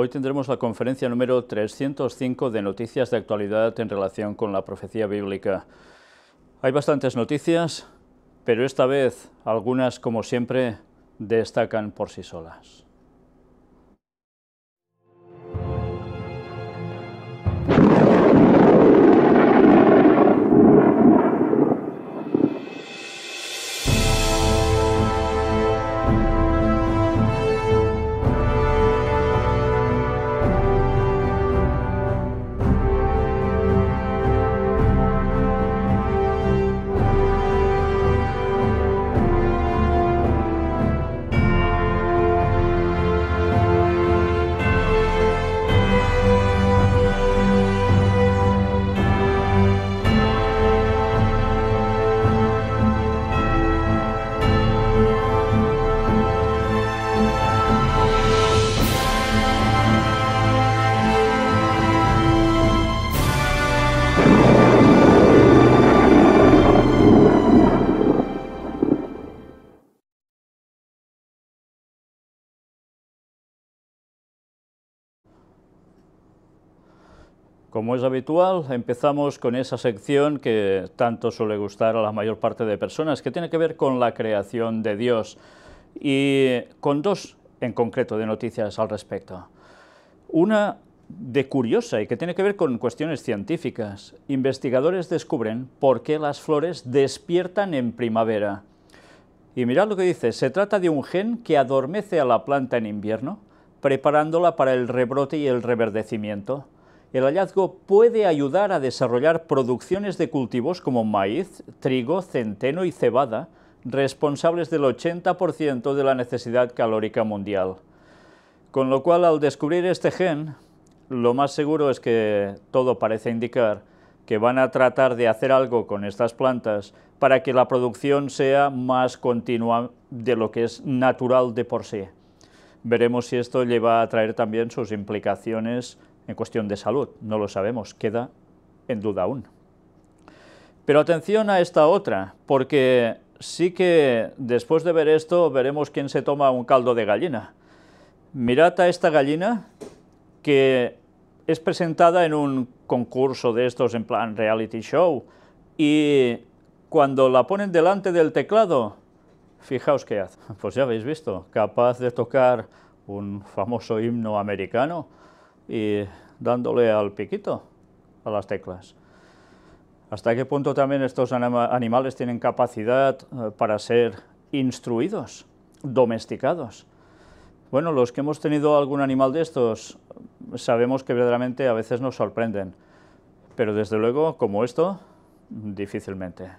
Hoy tendremos la conferencia número 305 de noticias de actualidad en relación con la profecía bíblica. Hay bastantes noticias, pero esta vez algunas, como siempre, destacan por sí solas. Como es habitual, empezamos con esa sección que tanto suele gustar a la mayor parte de personas, que tiene que ver con la creación de Dios, y con dos en concreto de noticias al respecto. Una de curiosa y que tiene que ver con cuestiones científicas. Investigadores descubren por qué las flores despiertan en primavera. Y mirad lo que dice, se trata de un gen que adormece a la planta en invierno, preparándola para el rebrote y el reverdecimiento. El hallazgo puede ayudar a desarrollar producciones de cultivos como maíz, trigo, centeno y cebada, responsables del 80% de la necesidad calórica mundial. Con lo cual, al descubrir este gen, lo más seguro es que todo parece indicar que van a tratar de hacer algo con estas plantas para que la producción sea más continua de lo que es natural de por sí. Veremos si esto lleva a traer también sus implicaciones en cuestión de salud, no lo sabemos, queda en duda aún. Pero atención a esta otra, porque sí que después de ver esto veremos quién se toma un caldo de gallina. Mirad a esta gallina que es presentada en un concurso de estos en plan reality show y cuando la ponen delante del teclado, fijaos qué hace. Pues ya habéis visto, capaz de tocar un famoso himno americano y dándole al piquito a las teclas. ¿Hasta qué punto también estos animales tienen capacidad para ser instruidos, domesticados? Bueno, los que hemos tenido algún animal de estos sabemos que verdaderamente a veces nos sorprenden, pero desde luego, como esto, difícilmente.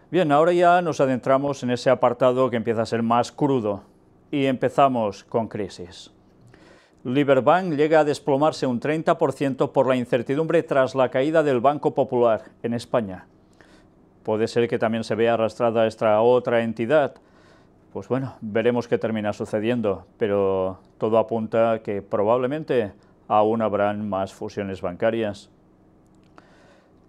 Bien, ahora ya nos adentramos en ese apartado que empieza a ser más crudo y empezamos con crisis. Liberbank llega a desplomarse un 30% por la incertidumbre tras la caída del Banco Popular en España. Puede ser que también se vea arrastrada esta otra entidad. Pues bueno, veremos qué termina sucediendo, pero todo apunta a que probablemente aún habrán más fusiones bancarias.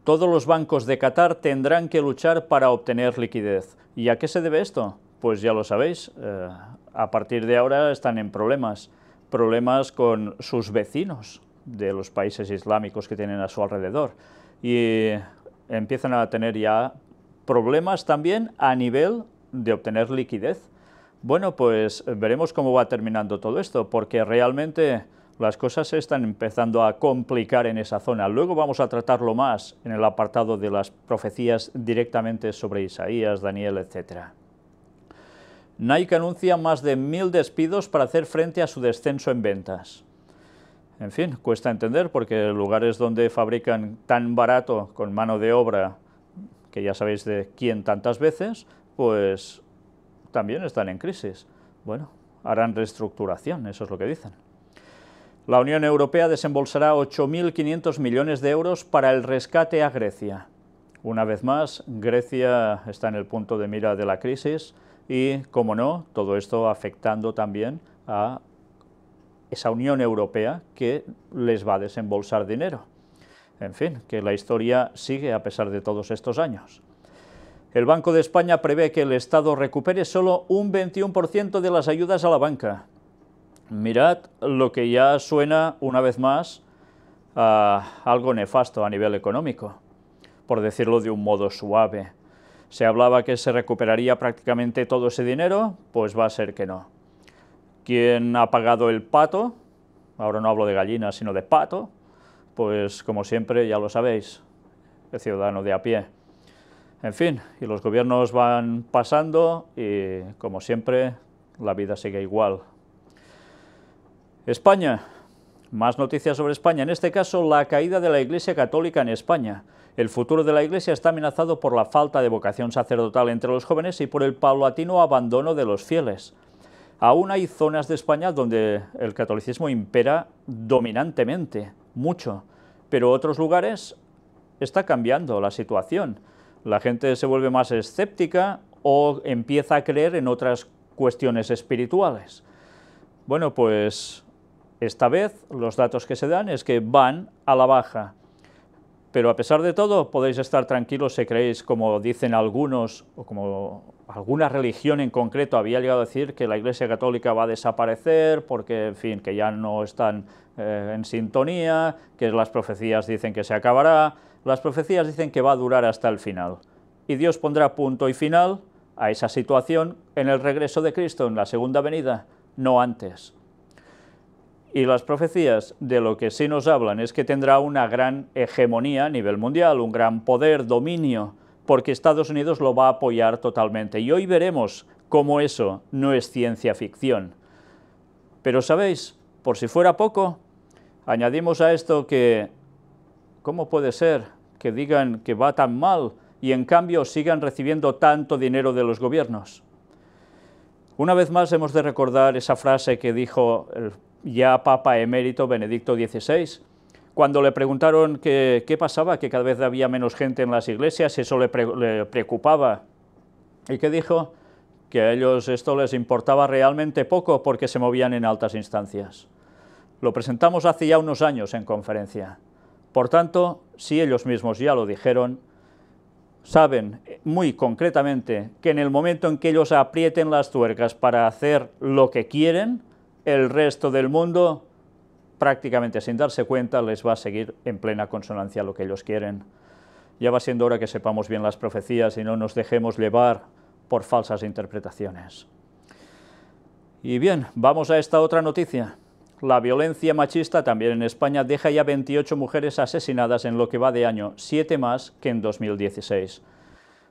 Todos los bancos de Qatar tendrán que luchar para obtener liquidez. ¿Y a qué se debe esto? Pues ya lo sabéis, a partir de ahora están en problemas con sus vecinos de los países islámicos que tienen a su alrededor y empiezan a tener ya problemas también a nivel de obtener liquidez. Bueno, pues veremos cómo va terminando todo esto, porque realmente las cosas se están empezando a complicar en esa zona. Luego vamos a tratarlo más en el apartado de las profecías directamente sobre Isaías, Daniel, etc. Nike anuncia más de 1000 despidos para hacer frente a su descenso en ventas. En fin, cuesta entender porque lugares donde fabrican tan barato con mano de obra, que ya sabéis de quién tantas veces, pues también están en crisis. Bueno, harán reestructuración, eso es lo que dicen. La Unión Europea desembolsará 8.500 millones de euros para el rescate a Grecia. Una vez más, Grecia está en el punto de mira de la crisis y, como no, todo esto afectando también a esa Unión Europea que les va a desembolsar dinero. En fin, que la historia sigue a pesar de todos estos años. El Banco de España prevé que el Estado recupere solo un 21% de las ayudas a la banca. Mirad lo que ya suena una vez más a algo nefasto a nivel económico, por decirlo de un modo suave. Se hablaba que se recuperaría prácticamente todo ese dinero, pues va a ser que no. ¿Quién ha pagado el pato? Ahora no hablo de gallina, sino de pato. Pues como siempre, ya lo sabéis, el ciudadano de a pie. En fin, y los gobiernos van pasando y, como siempre, la vida sigue igual. España. Más noticias sobre España, en este caso la caída de la Iglesia Católica en España. El futuro de la Iglesia está amenazado por la falta de vocación sacerdotal entre los jóvenes y por el paulatino abandono de los fieles. Aún hay zonas de España donde el catolicismo impera dominantemente, mucho, pero otros lugares está cambiando la situación. La gente se vuelve más escéptica o empieza a creer en otras cuestiones espirituales. Bueno, pues esta vez los datos que se dan es que van a la baja. Pero a pesar de todo, podéis estar tranquilos si creéis, como dicen algunos, o como alguna religión en concreto había llegado a decir que la Iglesia Católica va a desaparecer porque, en fin, que ya no están en sintonía, que las profecías dicen que se acabará. Las profecías dicen que va a durar hasta el final. Y Dios pondrá punto y final a esa situación en el regreso de Cristo, en la segunda venida, no antes. Y las profecías de lo que sí nos hablan es que tendrá una gran hegemonía a nivel mundial, un gran poder, dominio, porque Estados Unidos lo va a apoyar totalmente. Y hoy veremos cómo eso no es ciencia ficción. Pero, ¿sabéis? Por si fuera poco, añadimos a esto que, ¿cómo puede ser que digan que va tan mal y en cambio sigan recibiendo tanto dinero de los gobiernos? Una vez más hemos de recordar esa frase que dijo el ya Papa emérito Benedicto XVI, cuando le preguntaron qué pasaba, que cada vez había menos gente en las iglesias, eso le preocupaba, y que dijo que a ellos esto les importaba realmente poco porque se movían en altas instancias. Lo presentamos hace ya unos años en conferencia. Por tanto, si ellos mismos ya lo dijeron, saben muy concretamente que en el momento en que ellos aprieten las tuercas para hacer lo que quieren, el resto del mundo, prácticamente sin darse cuenta, les va a seguir en plena consonancia a lo que ellos quieren. Ya va siendo hora que sepamos bien las profecías y no nos dejemos llevar por falsas interpretaciones. Y bien, vamos a esta otra noticia. La violencia machista también en España deja ya 28 mujeres asesinadas en lo que va de año, 7 más que en 2016.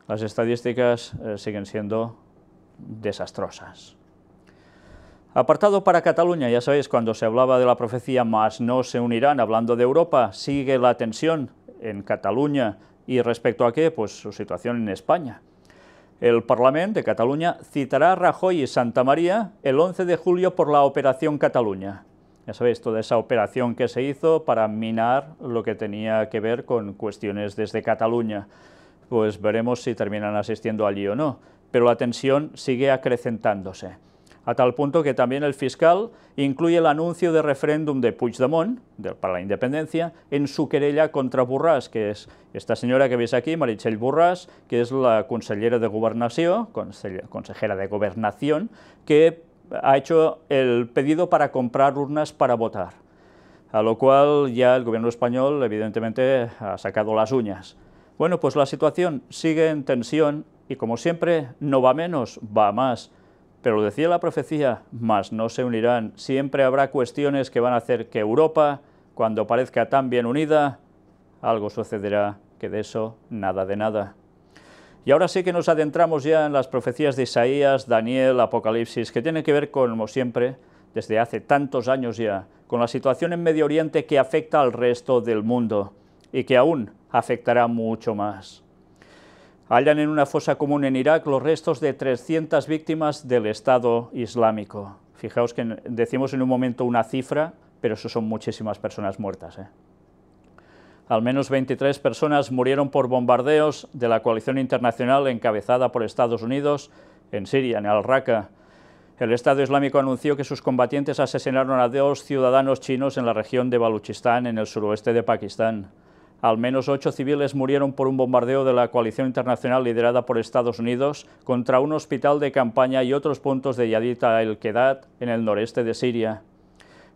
Las estadísticas siguen siendo desastrosas. Apartado para Cataluña, ya sabéis, cuando se hablaba de la profecía «mas no se unirán», hablando de Europa, sigue la tensión en Cataluña. ¿Y respecto a qué? Pues su situación en España. El Parlamento de Cataluña citará a Rajoy y Santamaría el 11 de julio por la Operación Cataluña. Ya sabéis, toda esa operación que se hizo para minar lo que tenía que ver con cuestiones desde Cataluña. Pues veremos si terminan asistiendo allí o no, pero la tensión sigue acrecentándose. A tal punto que también el fiscal incluye el anuncio de referéndum de Puigdemont, para la independencia, en su querella contra Borràs, que es esta señora que veis aquí, Meritxell Borràs, que es la consellera de Gobernació, consejera de Gobernación, que ha hecho el pedido para comprar urnas para votar, a lo cual ya el gobierno español evidentemente ha sacado las uñas. Bueno, pues la situación sigue en tensión y, como siempre, no va menos, va más. Pero lo decía la profecía, mas no se unirán. Siempre habrá cuestiones que van a hacer que Europa, cuando parezca tan bien unida, algo sucederá, que de eso nada de nada. Y ahora sí que nos adentramos ya en las profecías de Isaías, Daniel, Apocalipsis, que tienen que ver, como siempre, desde hace tantos años ya, con la situación en Medio Oriente que afecta al resto del mundo y que aún afectará mucho más. Hallan en una fosa común en Irak los restos de 300 víctimas del Estado Islámico. Fijaos que decimos en un momento una cifra, pero eso son muchísimas personas muertas. Al menos 23 personas murieron por bombardeos de la coalición internacional encabezada por Estados Unidos en Siria, en Al-Raqqa. El Estado Islámico anunció que sus combatientes asesinaron a 2 ciudadanos chinos en la región de Baluchistán, en el suroeste de Pakistán. Al menos 8 civiles murieron por un bombardeo de la coalición internacional liderada por Estados Unidos contra un hospital de campaña y otros puntos de Yadit el-Kedat en el noreste de Siria.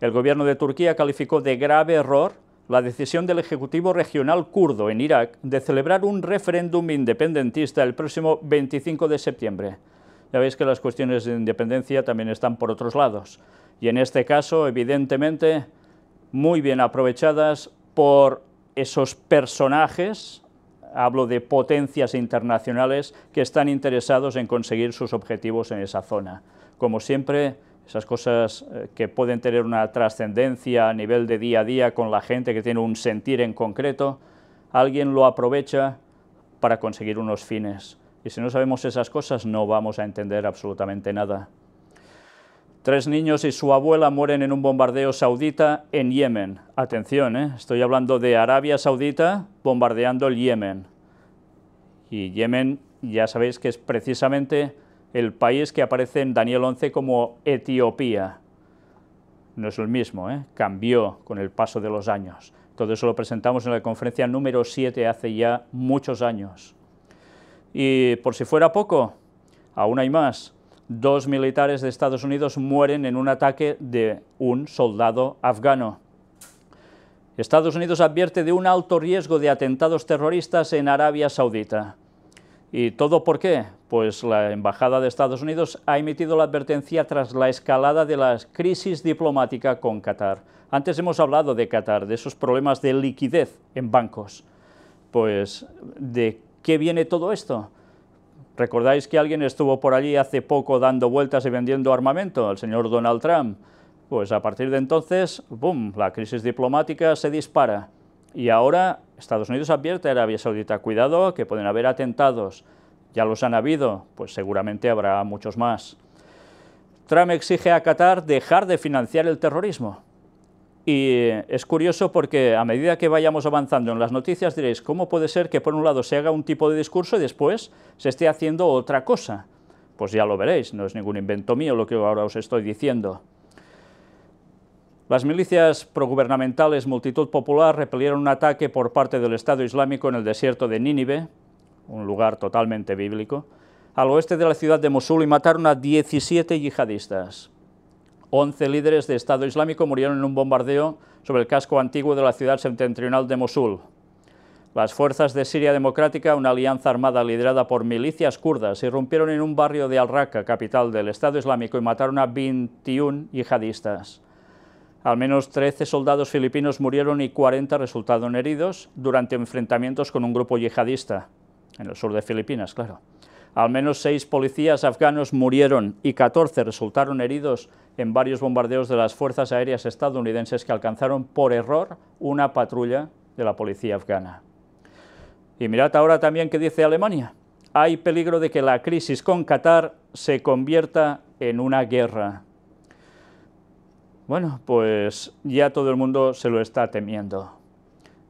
El gobierno de Turquía calificó de grave error la decisión del Ejecutivo Regional kurdo en Irak de celebrar un referéndum independentista el próximo 25 de septiembre. Ya veis que las cuestiones de independencia también están por otros lados, y en este caso, evidentemente, muy bien aprovechadas por esos personajes, hablo de potencias internacionales, que están interesados en conseguir sus objetivos en esa zona. Como siempre, esas cosas que pueden tener una trascendencia a nivel de día a día con la gente que tiene un sentir en concreto, alguien lo aprovecha para conseguir unos fines. Y si no sabemos esas cosas, no vamos a entender absolutamente nada. 3 niños y su abuela mueren en un bombardeo saudita en Yemen. Atención, estoy hablando de Arabia Saudita bombardeando el Yemen. Y Yemen, ya sabéis que es precisamente el país que aparece en Daniel 11 como Etiopía. No es el mismo, cambió con el paso de los años. Todo eso lo presentamos en la conferencia número 7 hace ya muchos años. Y por si fuera poco, aún hay más. 2 militares de Estados Unidos mueren en un ataque de un soldado afgano. Estados Unidos advierte de un alto riesgo de atentados terroristas en Arabia Saudita. ¿Y todo por qué? Pues la Embajada de Estados Unidos ha emitido la advertencia tras la escalada de la crisis diplomática con Qatar. Antes hemos hablado de Qatar, de esos problemas de liquidez en bancos. Pues, ¿de qué viene todo esto? ¿Recordáis que alguien estuvo por allí hace poco dando vueltas y vendiendo armamento? El señor Donald Trump. Pues a partir de entonces, ¡bum!, la crisis diplomática se dispara. Y ahora Estados Unidos advierte a Arabia Saudita, cuidado, que pueden haber atentados. Ya los han habido, pues seguramente habrá muchos más. Trump exige a Qatar dejar de financiar el terrorismo. Y es curioso porque a medida que vayamos avanzando en las noticias diréis, ¿cómo puede ser que por un lado se haga un tipo de discurso y después se esté haciendo otra cosa? Pues ya lo veréis, no es ningún invento mío lo que ahora os estoy diciendo. Las milicias progubernamentales Multitud Popular repelieron un ataque por parte del Estado Islámico en el desierto de Nínive, un lugar totalmente bíblico, al oeste de la ciudad de Mosul y mataron a 17 yihadistas. 11 líderes de Estado Islámico murieron en un bombardeo sobre el casco antiguo de la ciudad septentrional de Mosul. Las fuerzas de Siria Democrática, una alianza armada liderada por milicias kurdas, irrumpieron en un barrio de Al-Raqqa, capital del Estado Islámico, y mataron a 21 yihadistas. Al menos 13 soldados filipinos murieron y 40 resultaron heridos durante enfrentamientos con un grupo yihadista, en el sur de Filipinas, claro. Al menos 6 policías afganos murieron y 14 resultaron heridos en varios bombardeos de las fuerzas aéreas estadounidenses que alcanzaron por error una patrulla de la policía afgana. Y mirad ahora también qué dice Alemania. Hay peligro de que la crisis con Qatar se convierta en una guerra. Bueno, pues ya todo el mundo se lo está temiendo.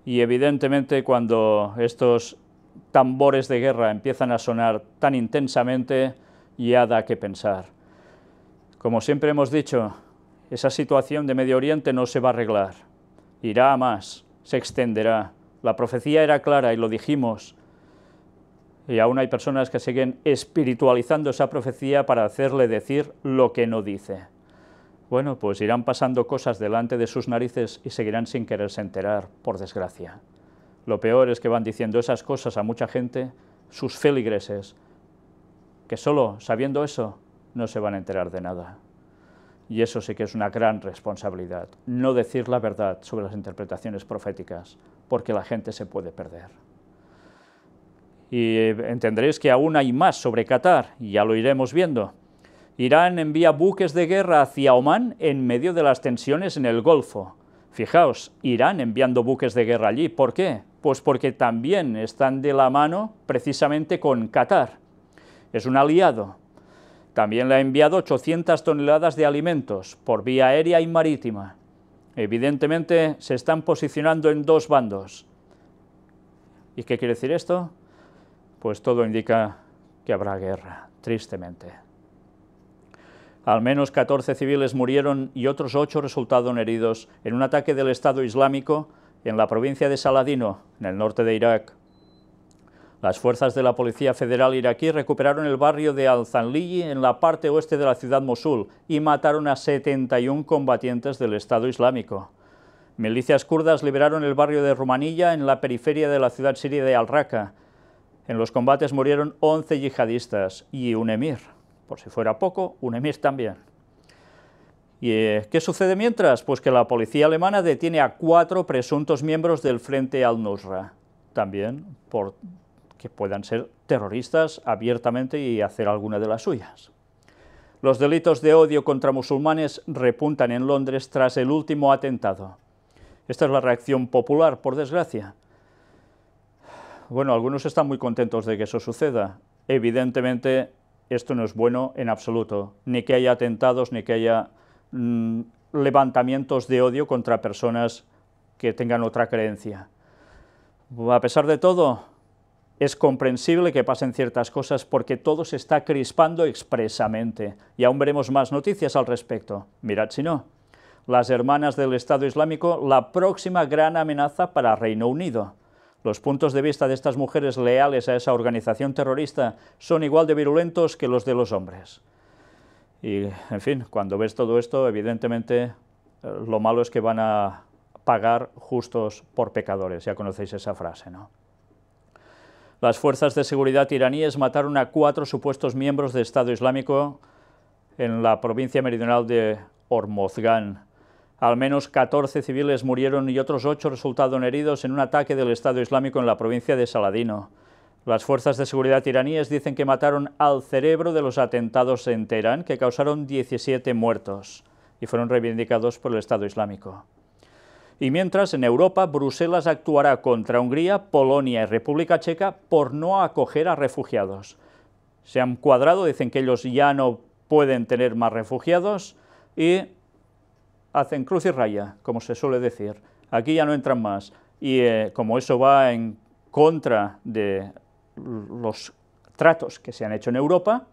Y evidentemente cuando estos tambores de guerra empiezan a sonar tan intensamente, ya da que pensar. Como siempre hemos dicho, esa situación de Medio Oriente no se va a arreglar, irá a más, se extenderá. La profecía era clara y lo dijimos, y aún hay personas que siguen espiritualizando esa profecía para hacerle decir lo que no dice. Bueno, pues irán pasando cosas delante de sus narices y seguirán sin quererse enterar, por desgracia. Lo peor es que van diciendo esas cosas a mucha gente, sus feligreses, que solo sabiendo eso no se van a enterar de nada. Y eso sí que es una gran responsabilidad, no decir la verdad sobre las interpretaciones proféticas, porque la gente se puede perder. Y entenderéis que aún hay más sobre Qatar, y ya lo iremos viendo. Irán envía buques de guerra hacia Omán en medio de las tensiones en el Golfo. Fijaos, Irán enviando buques de guerra allí. ¿Por qué? Pues porque también están de la mano precisamente con Qatar. Es un aliado. También le ha enviado 800 toneladas de alimentos por vía aérea y marítima. Evidentemente se están posicionando en dos bandos. ¿Y qué quiere decir esto? Pues todo indica que habrá guerra, tristemente. Al menos 14 civiles murieron y otros 8 resultaron heridos en un ataque del Estado Islámico en la provincia de Saladino, en el norte de Irak. Las fuerzas de la Policía Federal iraquí recuperaron el barrio de Al-Zanliji en la parte oeste de la ciudad Mosul y mataron a 71 combatientes del Estado Islámico. Milicias kurdas liberaron el barrio de Rumanilla en la periferia de la ciudad siria de Al-Raqqa. En los combates murieron 11 yihadistas y un emir. Por si fuera poco, un emir también. ¿Y qué sucede mientras? Pues que la policía alemana detiene a 4 presuntos miembros del Frente al-Nusra, también por que puedan ser terroristas abiertamente y hacer alguna de las suyas. Los delitos de odio contra musulmanes repuntan en Londres tras el último atentado. Esta es la reacción popular, por desgracia. Bueno, algunos están muy contentos de que eso suceda. Evidentemente, esto no es bueno en absoluto, ni que haya atentados, ni que haya levantamientos de odio contra personas que tengan otra creencia. A pesar de todo, es comprensible que pasen ciertas cosas porque todo se está crispando expresamente, y aún veremos más noticias al respecto. Mirad si no. Las hermanas del Estado Islámico, la próxima gran amenaza para Reino Unido. Los puntos de vista de estas mujeres leales a esa organización terrorista son igual de virulentos que los de los hombres. Y, en fin, cuando ves todo esto, evidentemente, lo malo es que van a pagar justos por pecadores, ya conocéis esa frase, ¿no? Las fuerzas de seguridad iraníes mataron a 4 supuestos miembros del Estado Islámico en la provincia meridional de Hormozgan. Al menos 14 civiles murieron y otros 8 resultaron heridos en un ataque del Estado Islámico en la provincia de Saladino. Las fuerzas de seguridad iraníes dicen que mataron al cerebro de los atentados en Teherán, que causaron 17 muertos, y fueron reivindicados por el Estado Islámico. Y mientras, en Europa, Bruselas actuará contra Hungría, Polonia y República Checa por no acoger a refugiados. Se han cuadrado, dicen que ellos ya no pueden tener más refugiados y hacen cruz y raya, como se suele decir. Aquí ya no entran más. Y como eso va en contra de los tratos que se han hecho en Europa,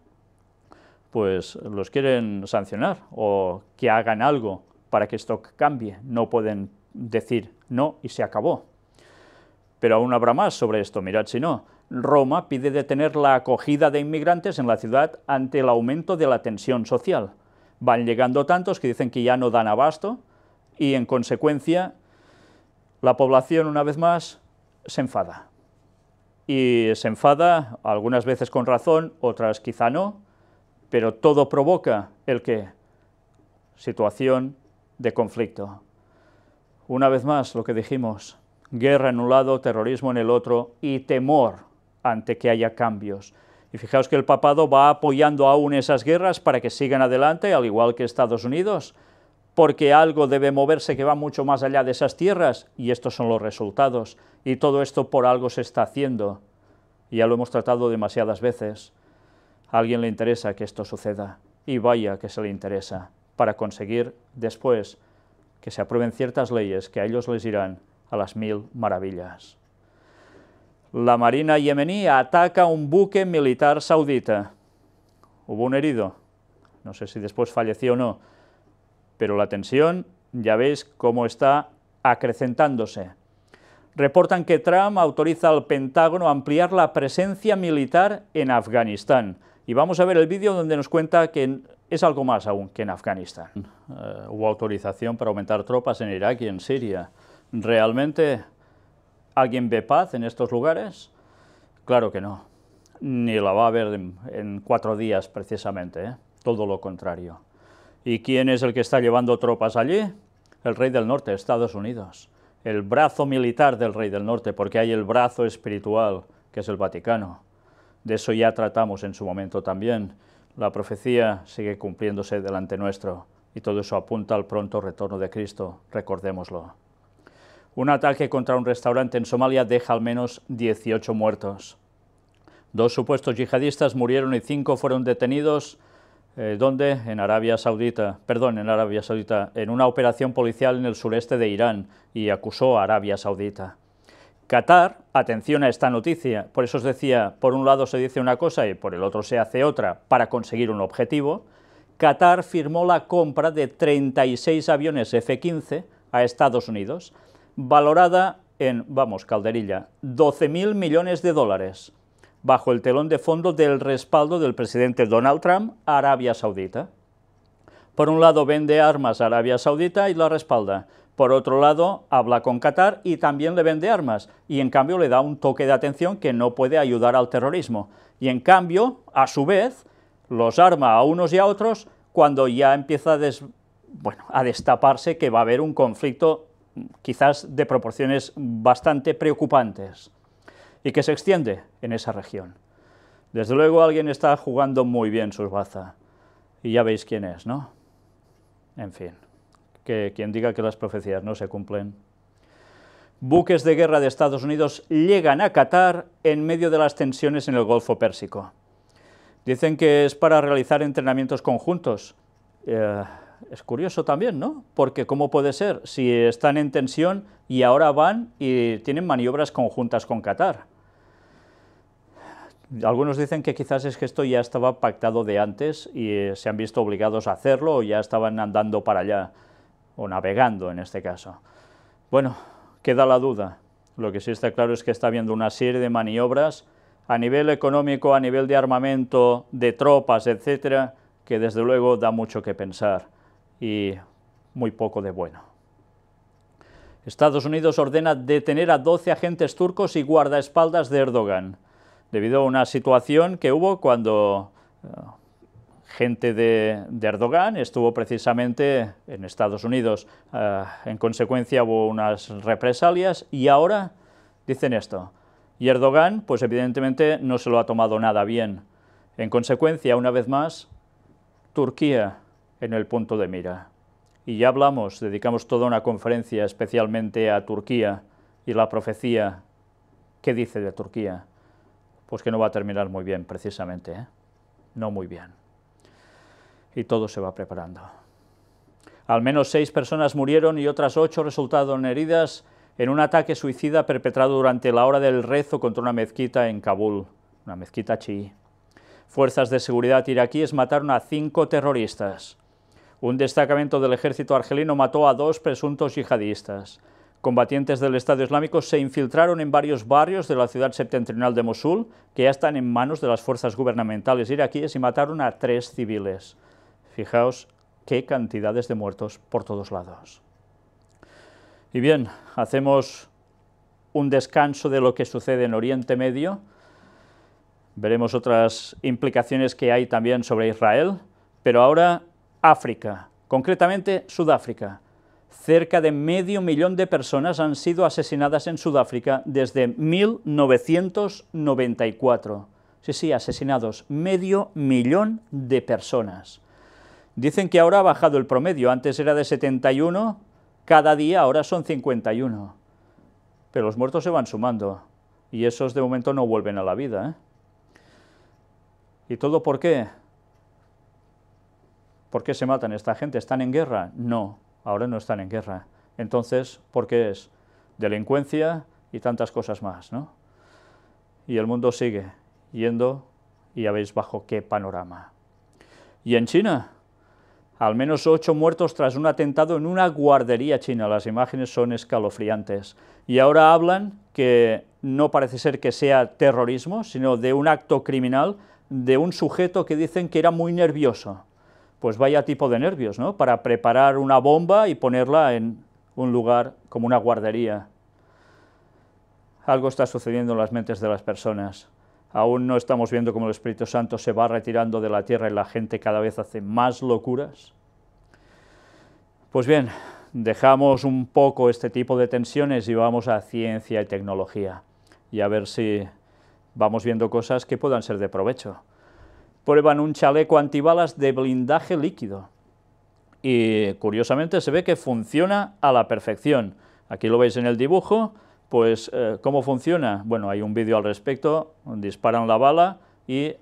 pues los quieren sancionar o que hagan algo para que esto cambie. No pueden decir no y se acabó. Pero aún habrá más sobre esto, mirad si no. Roma pide detener la acogida de inmigrantes en la ciudad ante el aumento de la tensión social. Van llegando tantos que dicen que ya no dan abasto y, en consecuencia, la población, una vez más, se enfada. Y se enfada, algunas veces con razón, otras quizá no, pero todo provoca el ¿qué? Situación de conflicto. Una vez más, lo que dijimos, guerra en un lado, terrorismo en el otro y temor ante que haya cambios. Y fijaos que el papado va apoyando aún esas guerras para que sigan adelante, al igual que Estados Unidos, porque algo debe moverse que va mucho más allá de esas tierras, y estos son los resultados. Y todo esto por algo se está haciendo, y ya lo hemos tratado demasiadas veces. A alguien le interesa que esto suceda, y vaya que se le interesa, para conseguir después que se aprueben ciertas leyes que a ellos les irán a las 1000 maravillas. La Marina yemení ataca un buque militar saudita. Hubo un herido, no sé si después falleció o no, pero la tensión ya veis cómo está acrecentándose. Reportan que Trump autoriza al Pentágono a ampliar la presencia militar en Afganistán. Y vamos a ver el vídeo donde nos cuenta que es algo más aún que en Afganistán. Hubo autorización para aumentar tropas en Irak y en Siria. ¿Realmente alguien ve paz en estos lugares? Claro que no. Ni la va a haber en 4 días precisamente, ¿eh? Todo lo contrario. ¿Y quién es el que está llevando tropas allí? El rey del norte, Estados Unidos. El brazo militar del rey del norte, porque hay el brazo espiritual, que es el Vaticano. De eso ya tratamos en su momento también. La profecía sigue cumpliéndose delante nuestro, y todo eso apunta al pronto retorno de Cristo, recordémoslo. Un ataque contra un restaurante en Somalia deja al menos 18 muertos. 2 supuestos yihadistas murieron y 5 fueron detenidos. ¿Dónde? En Arabia Saudita, en una operación policial en el sureste de Irán, y acusó a Arabia Saudita. Qatar, atención a esta noticia, por eso os decía, por un lado se dice una cosa y por el otro se hace otra para conseguir un objetivo. Qatar firmó la compra de 36 aviones F-15 a Estados Unidos, valorada en, vamos, calderilla, 12.000 millones de dólares. bajo el telón de fondo del respaldo del presidente Donald Trump a Arabia Saudita. Por un lado vende armas a Arabia Saudita y la respalda. Por otro lado, habla con Qatar y también le vende armas, y en cambio le da un toque de atención que no puede ayudar al terrorismo. Y en cambio, a su vez, los arma a unos y a otros cuando ya empieza a destaparse que va a haber un conflicto quizás de proporciones bastante preocupantes, y que se extiende en esa región. Desde luego alguien está jugando muy bien sus bazas, y ya veis quién es, ¿no? En fin, que quien diga que las profecías no se cumplen. Buques de guerra de Estados Unidos llegan a Qatar en medio de las tensiones en el Golfo Pérsico. Dicen que es para realizar entrenamientos conjuntos. Es curioso también, ¿no? Porque ¿cómo puede ser si están en tensión y ahora van y tienen maniobras conjuntas con Qatar? Algunos dicen que quizás es que esto ya estaba pactado de antes y se han visto obligados a hacerlo, o ya estaban andando para allá, o navegando en este caso. Bueno, queda la duda. Lo que sí está claro es que está habiendo una serie de maniobras a nivel económico, a nivel de armamento, de tropas, etcétera, que desde luego da mucho que pensar y muy poco de bueno. Estados Unidos ordena detener a 12 agentes turcos y guardaespaldas de Erdogan, debido a una situación que hubo cuando gente de Erdogan estuvo precisamente en Estados Unidos. En consecuencia hubo unas represalias y ahora dicen esto. Y Erdogan, pues evidentemente no se lo ha tomado nada bien. En consecuencia, una vez más, Turquía en el punto de mira. Y ya hablamos, dedicamos toda una conferencia especialmente a Turquía y la profecía. ¿Qué dice de Turquía? Pues que no va a terminar muy bien, precisamente, ¿eh? No muy bien. Y todo se va preparando. Al menos 6 personas murieron y otras 8 resultaron heridas en un ataque suicida perpetrado durante la hora del rezo contra una mezquita en Kabul, una mezquita chií. Fuerzas de seguridad iraquíes mataron a 5 terroristas. Un destacamento del ejército argelino mató a 2 presuntos yihadistas. Combatientes del Estado Islámico se infiltraron en varios barrios de la ciudad septentrional de Mosul, que ya están en manos de las fuerzas gubernamentales iraquíes, y mataron a 3 civiles. Fijaos qué cantidades de muertos por todos lados. Y bien, hacemos un descanso de lo que sucede en Oriente Medio. Veremos otras implicaciones que hay también sobre Israel, pero ahora África, concretamente Sudáfrica. Cerca de medio millón de personas han sido asesinadas en Sudáfrica desde 1994. Sí, asesinados, medio millón de personas. Dicen que ahora ha bajado el promedio, antes era de 71, cada día ahora son 51. Pero los muertos se van sumando, y esos de momento no vuelven a la vida, ¿eh? ¿Y todo por qué? ¿Por qué se matan esta gente? ¿Están en guerra? No. Ahora no están en guerra. Entonces, ¿por qué es? Delincuencia y tantas cosas más, ¿no? Y el mundo sigue yendo, y ya veis bajo qué panorama. Y en China, al menos 8 muertos tras un atentado en una guardería china. Las imágenes son escalofriantes. Y ahora hablan que no parece ser que sea terrorismo, sino de un acto criminal de un sujeto que dicen que era muy nervioso. Pues vaya tipo de nervios, ¿no? Para preparar una bomba y ponerla en un lugar como una guardería. Algo está sucediendo en las mentes de las personas. Aún no estamos viendo cómo el Espíritu Santo se va retirando de la tierra y la gente cada vez hace más locuras. Pues bien, dejamos un poco este tipo de tensiones y vamos a ciencia y tecnología, y a ver si vamos viendo cosas que puedan ser de provecho. Prueban un chaleco antibalas de blindaje líquido y curiosamente se ve que funciona a la perfección. Aquí lo veis en el dibujo. Pues, ¿cómo funciona? Bueno, hay un vídeo al respecto, disparan la bala y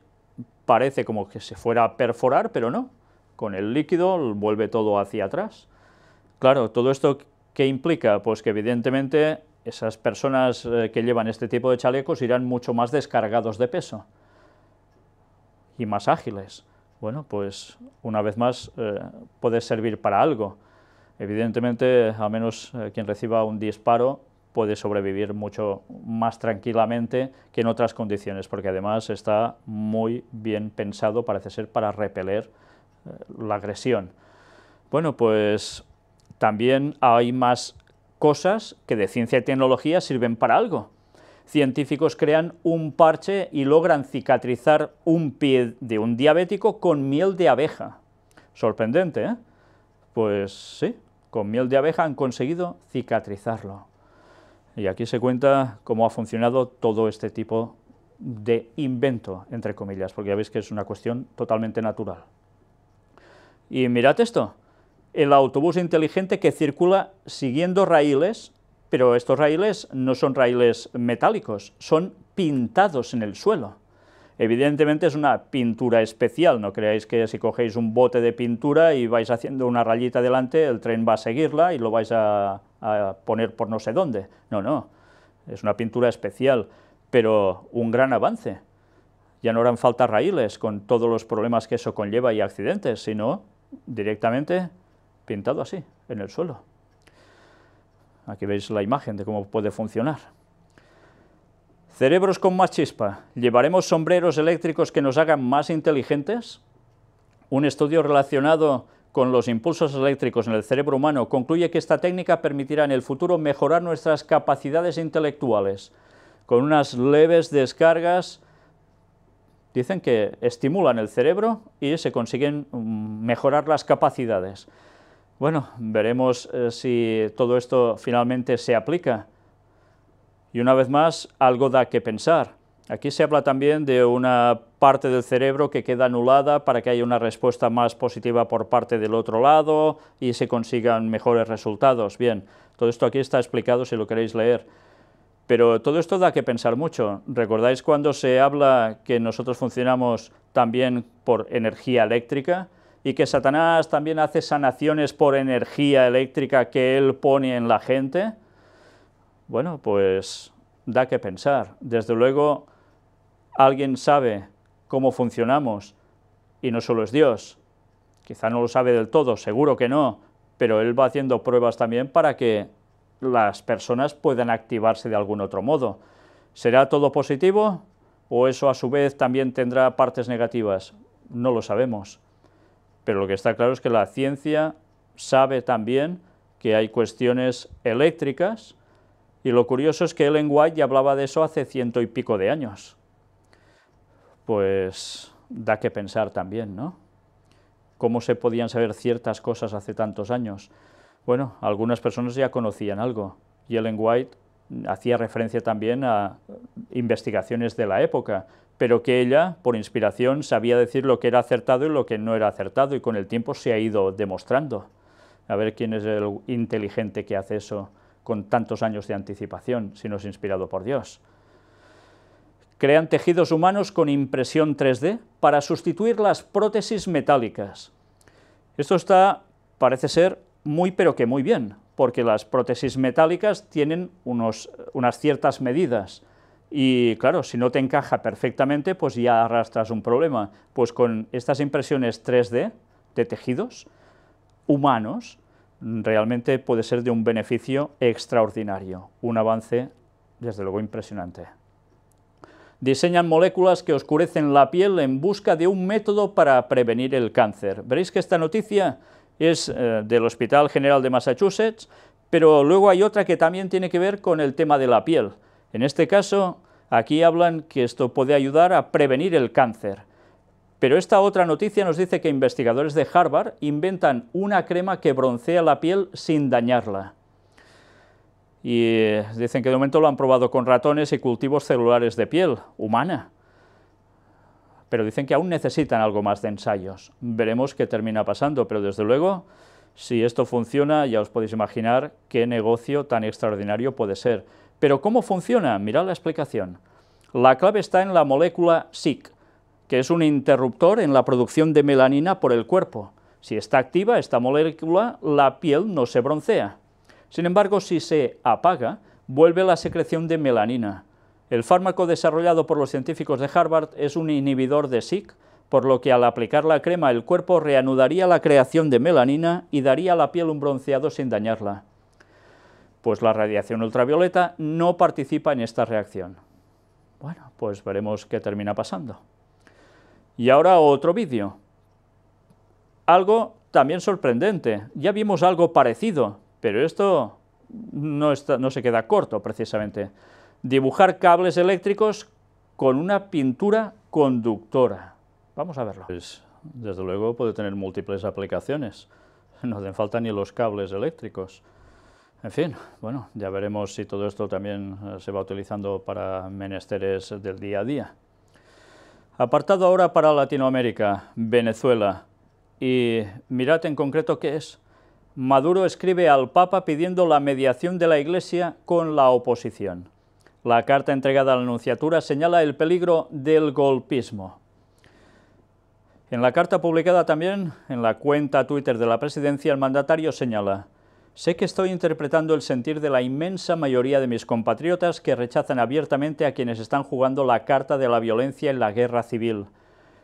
parece como que se fuera a perforar, pero no, con el líquido vuelve todo hacia atrás. Claro, ¿todo esto qué implica? Pues que evidentemente esas personas que llevan este tipo de chalecos irán mucho más descargados de peso y más ágiles. Bueno, pues una vez más puede servir para algo. Evidentemente, al menos quien reciba un disparo puede sobrevivir mucho más tranquilamente que en otras condiciones, porque además está muy bien pensado, parece ser, para repeler la agresión. Bueno, pues también hay más cosas que de ciencia y tecnología sirven para algo. Científicos crean un parche y logran cicatrizar un pie de un diabético con miel de abeja. Sorprendente, ¿eh? Pues sí, con miel de abeja han conseguido cicatrizarlo. Y aquí se cuenta cómo ha funcionado todo este tipo de invento, entre comillas, porque ya veis que es una cuestión totalmente natural. Y mirad esto, el autobús inteligente que circula siguiendo raíles, pero estos raíles no son raíles metálicos, son pintados en el suelo. Evidentemente es una pintura especial, no creáis que si cogéis un bote de pintura y vais haciendo una rayita delante, el tren va a seguirla y lo vais a poner por no sé dónde. No, no, es una pintura especial, pero un gran avance. Ya no harán falta raíles con todos los problemas que eso conlleva y accidentes, sino directamente pintado así, en el suelo. Aquí veis la imagen de cómo puede funcionar. Cerebros con más chispa. ¿Llevaremos sombreros eléctricos que nos hagan más inteligentes? Un estudio relacionado con los impulsos eléctricos en el cerebro humano concluye que esta técnica permitirá en el futuro mejorar nuestras capacidades intelectuales. Con unas leves descargas, dicen que estimulan el cerebro y se consiguen mejorar las capacidades. Bueno, veremos si todo esto finalmente se aplica. Y una vez más, algo da que pensar. Aquí se habla también de una parte del cerebro que queda anulada para que haya una respuesta más positiva por parte del otro lado y se consigan mejores resultados. Bien, todo esto aquí está explicado si lo queréis leer. Pero todo esto da que pensar mucho. ¿Recordáis cuando se habla que nosotros funcionamos también por energía eléctrica y que Satanás también hace sanaciones por energía eléctrica que él pone en la gente? Bueno, pues da que pensar. Desde luego, alguien sabe cómo funcionamos, y no solo es Dios. Quizá no lo sabe del todo, seguro que no, pero Él va haciendo pruebas también para que las personas puedan activarse de algún otro modo. ¿Será todo positivo o eso a su vez también tendrá partes negativas? No lo sabemos. Pero lo que está claro es que la ciencia sabe también que hay cuestiones eléctricas. Y lo curioso es que Ellen White ya hablaba de eso hace 100 y pico de años. Pues da que pensar también, ¿no? ¿Cómo se podían saber ciertas cosas hace tantos años? Bueno, algunas personas ya conocían algo, y Ellen White hacía referencia también a investigaciones de la época, pero que ella, por inspiración, sabía decir lo que era acertado y lo que no era acertado, y con el tiempo se ha ido demostrando. A ver quién es el inteligente que hace eso con tantos años de anticipación, si no es inspirado por Dios. Crean tejidos humanos con impresión 3D para sustituir las prótesis metálicas. Esto parece ser muy pero que muy bien, porque las prótesis metálicas tienen unas ciertas medidas, y claro, si no te encaja perfectamente, pues ya arrastras un problema. Pues con estas impresiones 3D de tejidos humanos, realmente puede ser de un beneficio extraordinario, un avance desde luego impresionante. Diseñan moléculas que oscurecen la piel en busca de un método para prevenir el cáncer. Veréis que esta noticia es del Hospital General de Massachusetts, pero luego hay otra que también tiene que ver con el tema de la piel. En este caso, aquí hablan que esto puede ayudar a prevenir el cáncer. Pero esta otra noticia nos dice que investigadores de Harvard inventan una crema que broncea la piel sin dañarla. Y dicen que de momento lo han probado con ratones y cultivos celulares de piel humana. Pero dicen que aún necesitan algo más de ensayos. Veremos qué termina pasando, pero desde luego, si esto funciona, ya os podéis imaginar qué negocio tan extraordinario puede ser. Pero ¿cómo funciona? Mirad la explicación. La clave está en la molécula SIC, que es un interruptor en la producción de melanina por el cuerpo. Si está activa esta molécula, la piel no se broncea. Sin embargo, si se apaga, vuelve la secreción de melanina. El fármaco desarrollado por los científicos de Harvard es un inhibidor de SIC, por lo que al aplicar la crema el cuerpo reanudaría la creación de melanina y daría a la piel un bronceado sin dañarla. Pues la radiación ultravioleta no participa en esta reacción. Bueno, pues veremos qué termina pasando. Y ahora otro vídeo. Algo también sorprendente. Ya vimos algo parecido, pero esto no se queda corto, precisamente. Dibujar cables eléctricos con una pintura conductora. Vamos a verlo. Pues, desde luego puede tener múltiples aplicaciones. No hacen falta ni los cables eléctricos. En fin, bueno, ya veremos si todo esto también se va utilizando para menesteres del día a día. Apartado ahora para Latinoamérica, Venezuela. Y mirad en concreto qué es. Maduro escribe al Papa pidiendo la mediación de la Iglesia con la oposición. La carta entregada a la Nunciatura señala el peligro del golpismo. En la carta publicada también en la cuenta Twitter de la Presidencia, el mandatario señala: «Sé que estoy interpretando el sentir de la inmensa mayoría de mis compatriotas que rechazan abiertamente a quienes están jugando la carta de la violencia en la guerra civil.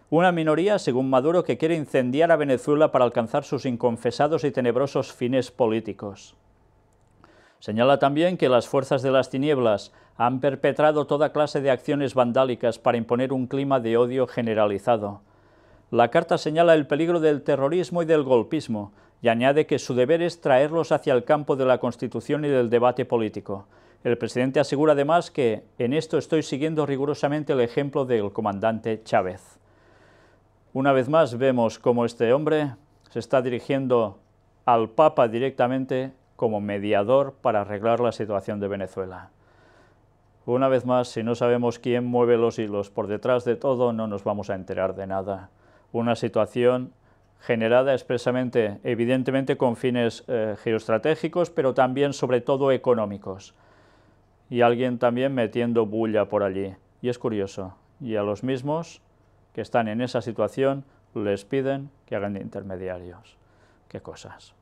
Una minoría, según Maduro, que quiere incendiar a Venezuela para alcanzar sus inconfesados y tenebrosos fines políticos». Señala también que las fuerzas de las tinieblas han perpetrado toda clase de acciones vandálicas para imponer un clima de odio generalizado. La carta señala el peligro del terrorismo y del golpismo, y añade que su deber es traerlos hacia el campo de la Constitución y del debate político. El presidente asegura además que en esto estoy siguiendo rigurosamente el ejemplo del comandante Chávez. Una vez más vemos cómo este hombre se está dirigiendo al Papa directamente como mediador para arreglar la situación de Venezuela. Una vez más, si no sabemos quién mueve los hilos por detrás de todo, no nos vamos a enterar de nada. Una situación generada expresamente, evidentemente con fines geoestratégicos, pero también sobre todo económicos. Y alguien también metiendo bulla por allí. Y es curioso, y a los mismos que están en esa situación les piden que hagan de intermediarios. Qué cosas.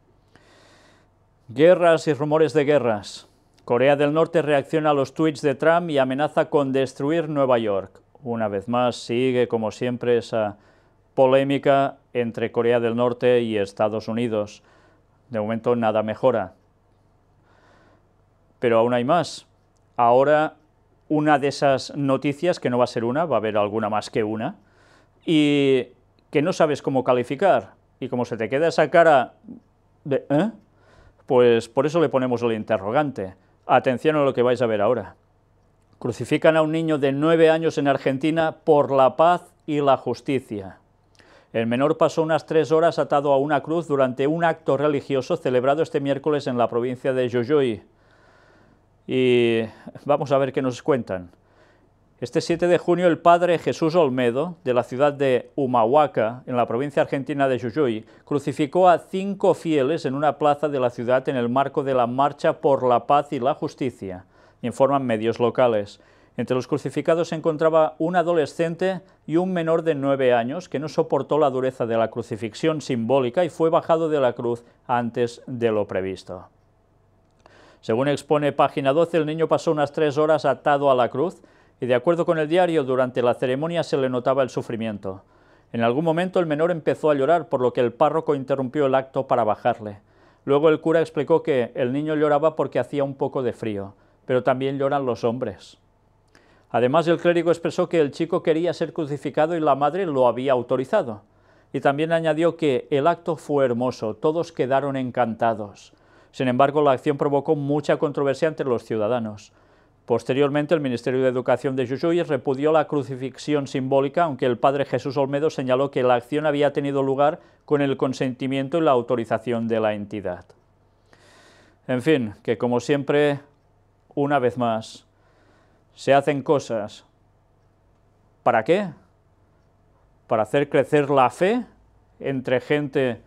Guerras y rumores de guerras. Corea del Norte reacciona a los tuits de Trump y amenaza con destruir Nueva York. Una vez más sigue, como siempre, esa polémica entre Corea del Norte y Estados Unidos. De momento nada mejora. Pero aún hay más. Ahora una de esas noticias, que no va a ser una, va a haber alguna más que una, y que no sabes cómo calificar, y como se te queda esa cara de ¿eh?, pues por eso le ponemos el interrogante. Atención a lo que vais a ver ahora. Crucifican a un niño de 9 años en Argentina por la paz y la justicia. El menor pasó unas 3 horas atado a una cruz durante un acto religioso celebrado este miércoles en la provincia de Jujuy. Y vamos a ver qué nos cuentan. Este 7 de junio el padre Jesús Olmedo, de la ciudad de Humahuaca, en la provincia argentina de Jujuy, crucificó a 5 fieles en una plaza de la ciudad en el marco de la Marcha por la Paz y la Justicia, informan medios locales. Entre los crucificados se encontraba un adolescente y un menor de 9 años que no soportó la dureza de la crucifixión simbólica y fue bajado de la cruz antes de lo previsto. Según expone Página 12, el niño pasó unas 3 horas atado a la cruz, y de acuerdo con el diario, durante la ceremonia se le notaba el sufrimiento. En algún momento el menor empezó a llorar, por lo que el párroco interrumpió el acto para bajarle. Luego el cura explicó que el niño lloraba porque hacía un poco de frío, pero también lloran los hombres. Además, el clérigo expresó que el chico quería ser crucificado y la madre lo había autorizado. Y también añadió que el acto fue hermoso, todos quedaron encantados. Sin embargo, la acción provocó mucha controversia entre los ciudadanos. Posteriormente, el Ministerio de Educación de Jujuy repudió la crucifixión simbólica, aunque el padre Jesús Olmedo señaló que la acción había tenido lugar con el consentimiento y la autorización de la entidad. En fin, que como siempre, una vez más, se hacen cosas. ¿Para qué? ¿Para hacer crecer la fe entre gente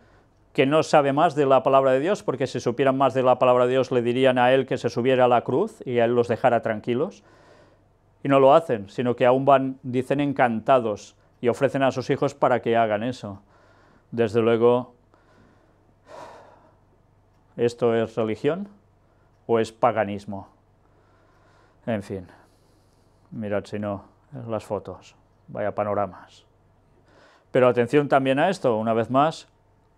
que no sabe más de la palabra de Dios? Porque si supieran más de la palabra de Dios le dirían a él que se subiera a la cruz y a él los dejara tranquilos. Y no lo hacen, sino que aún dicen encantados y ofrecen a sus hijos para que hagan eso. Desde luego, ¿esto es religión o es paganismo? En fin, mirad si no, las fotos, vaya panoramas. Pero atención también a esto, una vez más,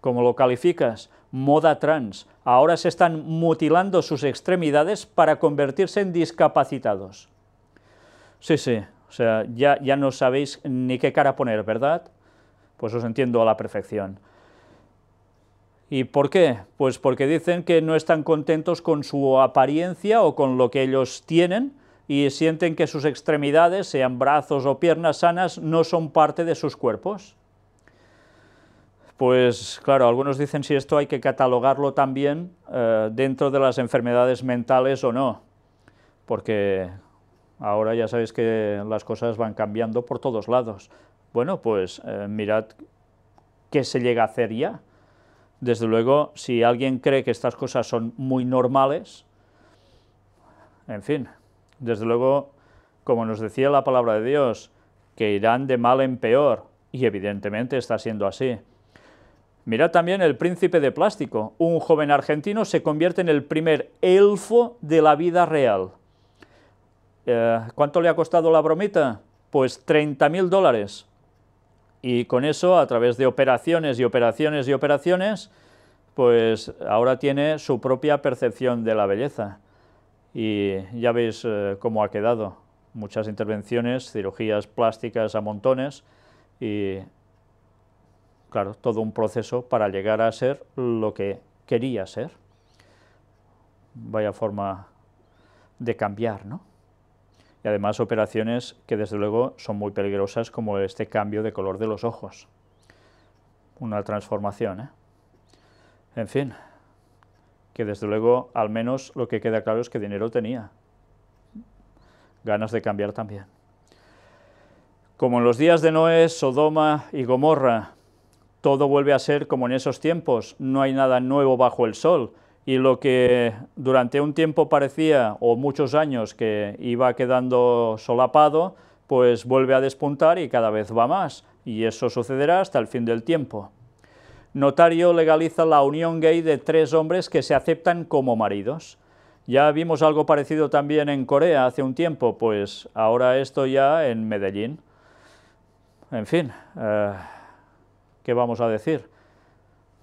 ¿Cómo lo calificas? Moda trans. Ahora se están mutilando sus extremidades para convertirse en discapacitados. Sí, sí, o sea, ya no sabéis ni qué cara poner, ¿verdad? Pues os entiendo a la perfección. ¿Y por qué? Pues porque dicen que no están contentos con su apariencia o con lo que ellos tienen y sienten que sus extremidades, sean brazos o piernas sanas, no son parte de sus cuerpos. Pues claro, algunos dicen si esto hay que catalogarlo también dentro de las enfermedades mentales o no, porque ahora ya sabéis que las cosas van cambiando por todos lados. Bueno, pues mirad qué se llega a hacer ya. Desde luego, si alguien cree que estas cosas son muy normales, en fin, desde luego, como nos decía la palabra de Dios, que irán de mal en peor, y evidentemente está siendo así. Mirad también El príncipe de plástico. Un joven argentino se convierte en el primer elfo de la vida real. ¿Cuánto le ha costado la bromita? Pues $30.000. Y con eso, a través de operaciones y operaciones y operaciones, pues ahora tiene su propia percepción de la belleza. Y ya veis cómo ha quedado. Muchas intervenciones, cirugías plásticas a montones y, claro, todo un proceso para llegar a ser lo que quería ser. Vaya forma de cambiar, ¿no? Y además operaciones que desde luego son muy peligrosas, como este cambio de color de los ojos. Una transformación, ¿eh? En fin, que desde luego al menos lo que queda claro es que dinero tenía. Ganas de cambiar también. Como en los días de Noé, Sodoma y Gomorra, todo vuelve a ser como en esos tiempos, no hay nada nuevo bajo el sol, y lo que durante un tiempo parecía, o muchos años, que iba quedando solapado, pues vuelve a despuntar y cada vez va más, y eso sucederá hasta el fin del tiempo. Notario legaliza la unión gay de 3 hombres que se aceptan como maridos. Ya vimos algo parecido también en Corea hace un tiempo, pues ahora esto ya en Medellín. En fin, ¿qué vamos a decir?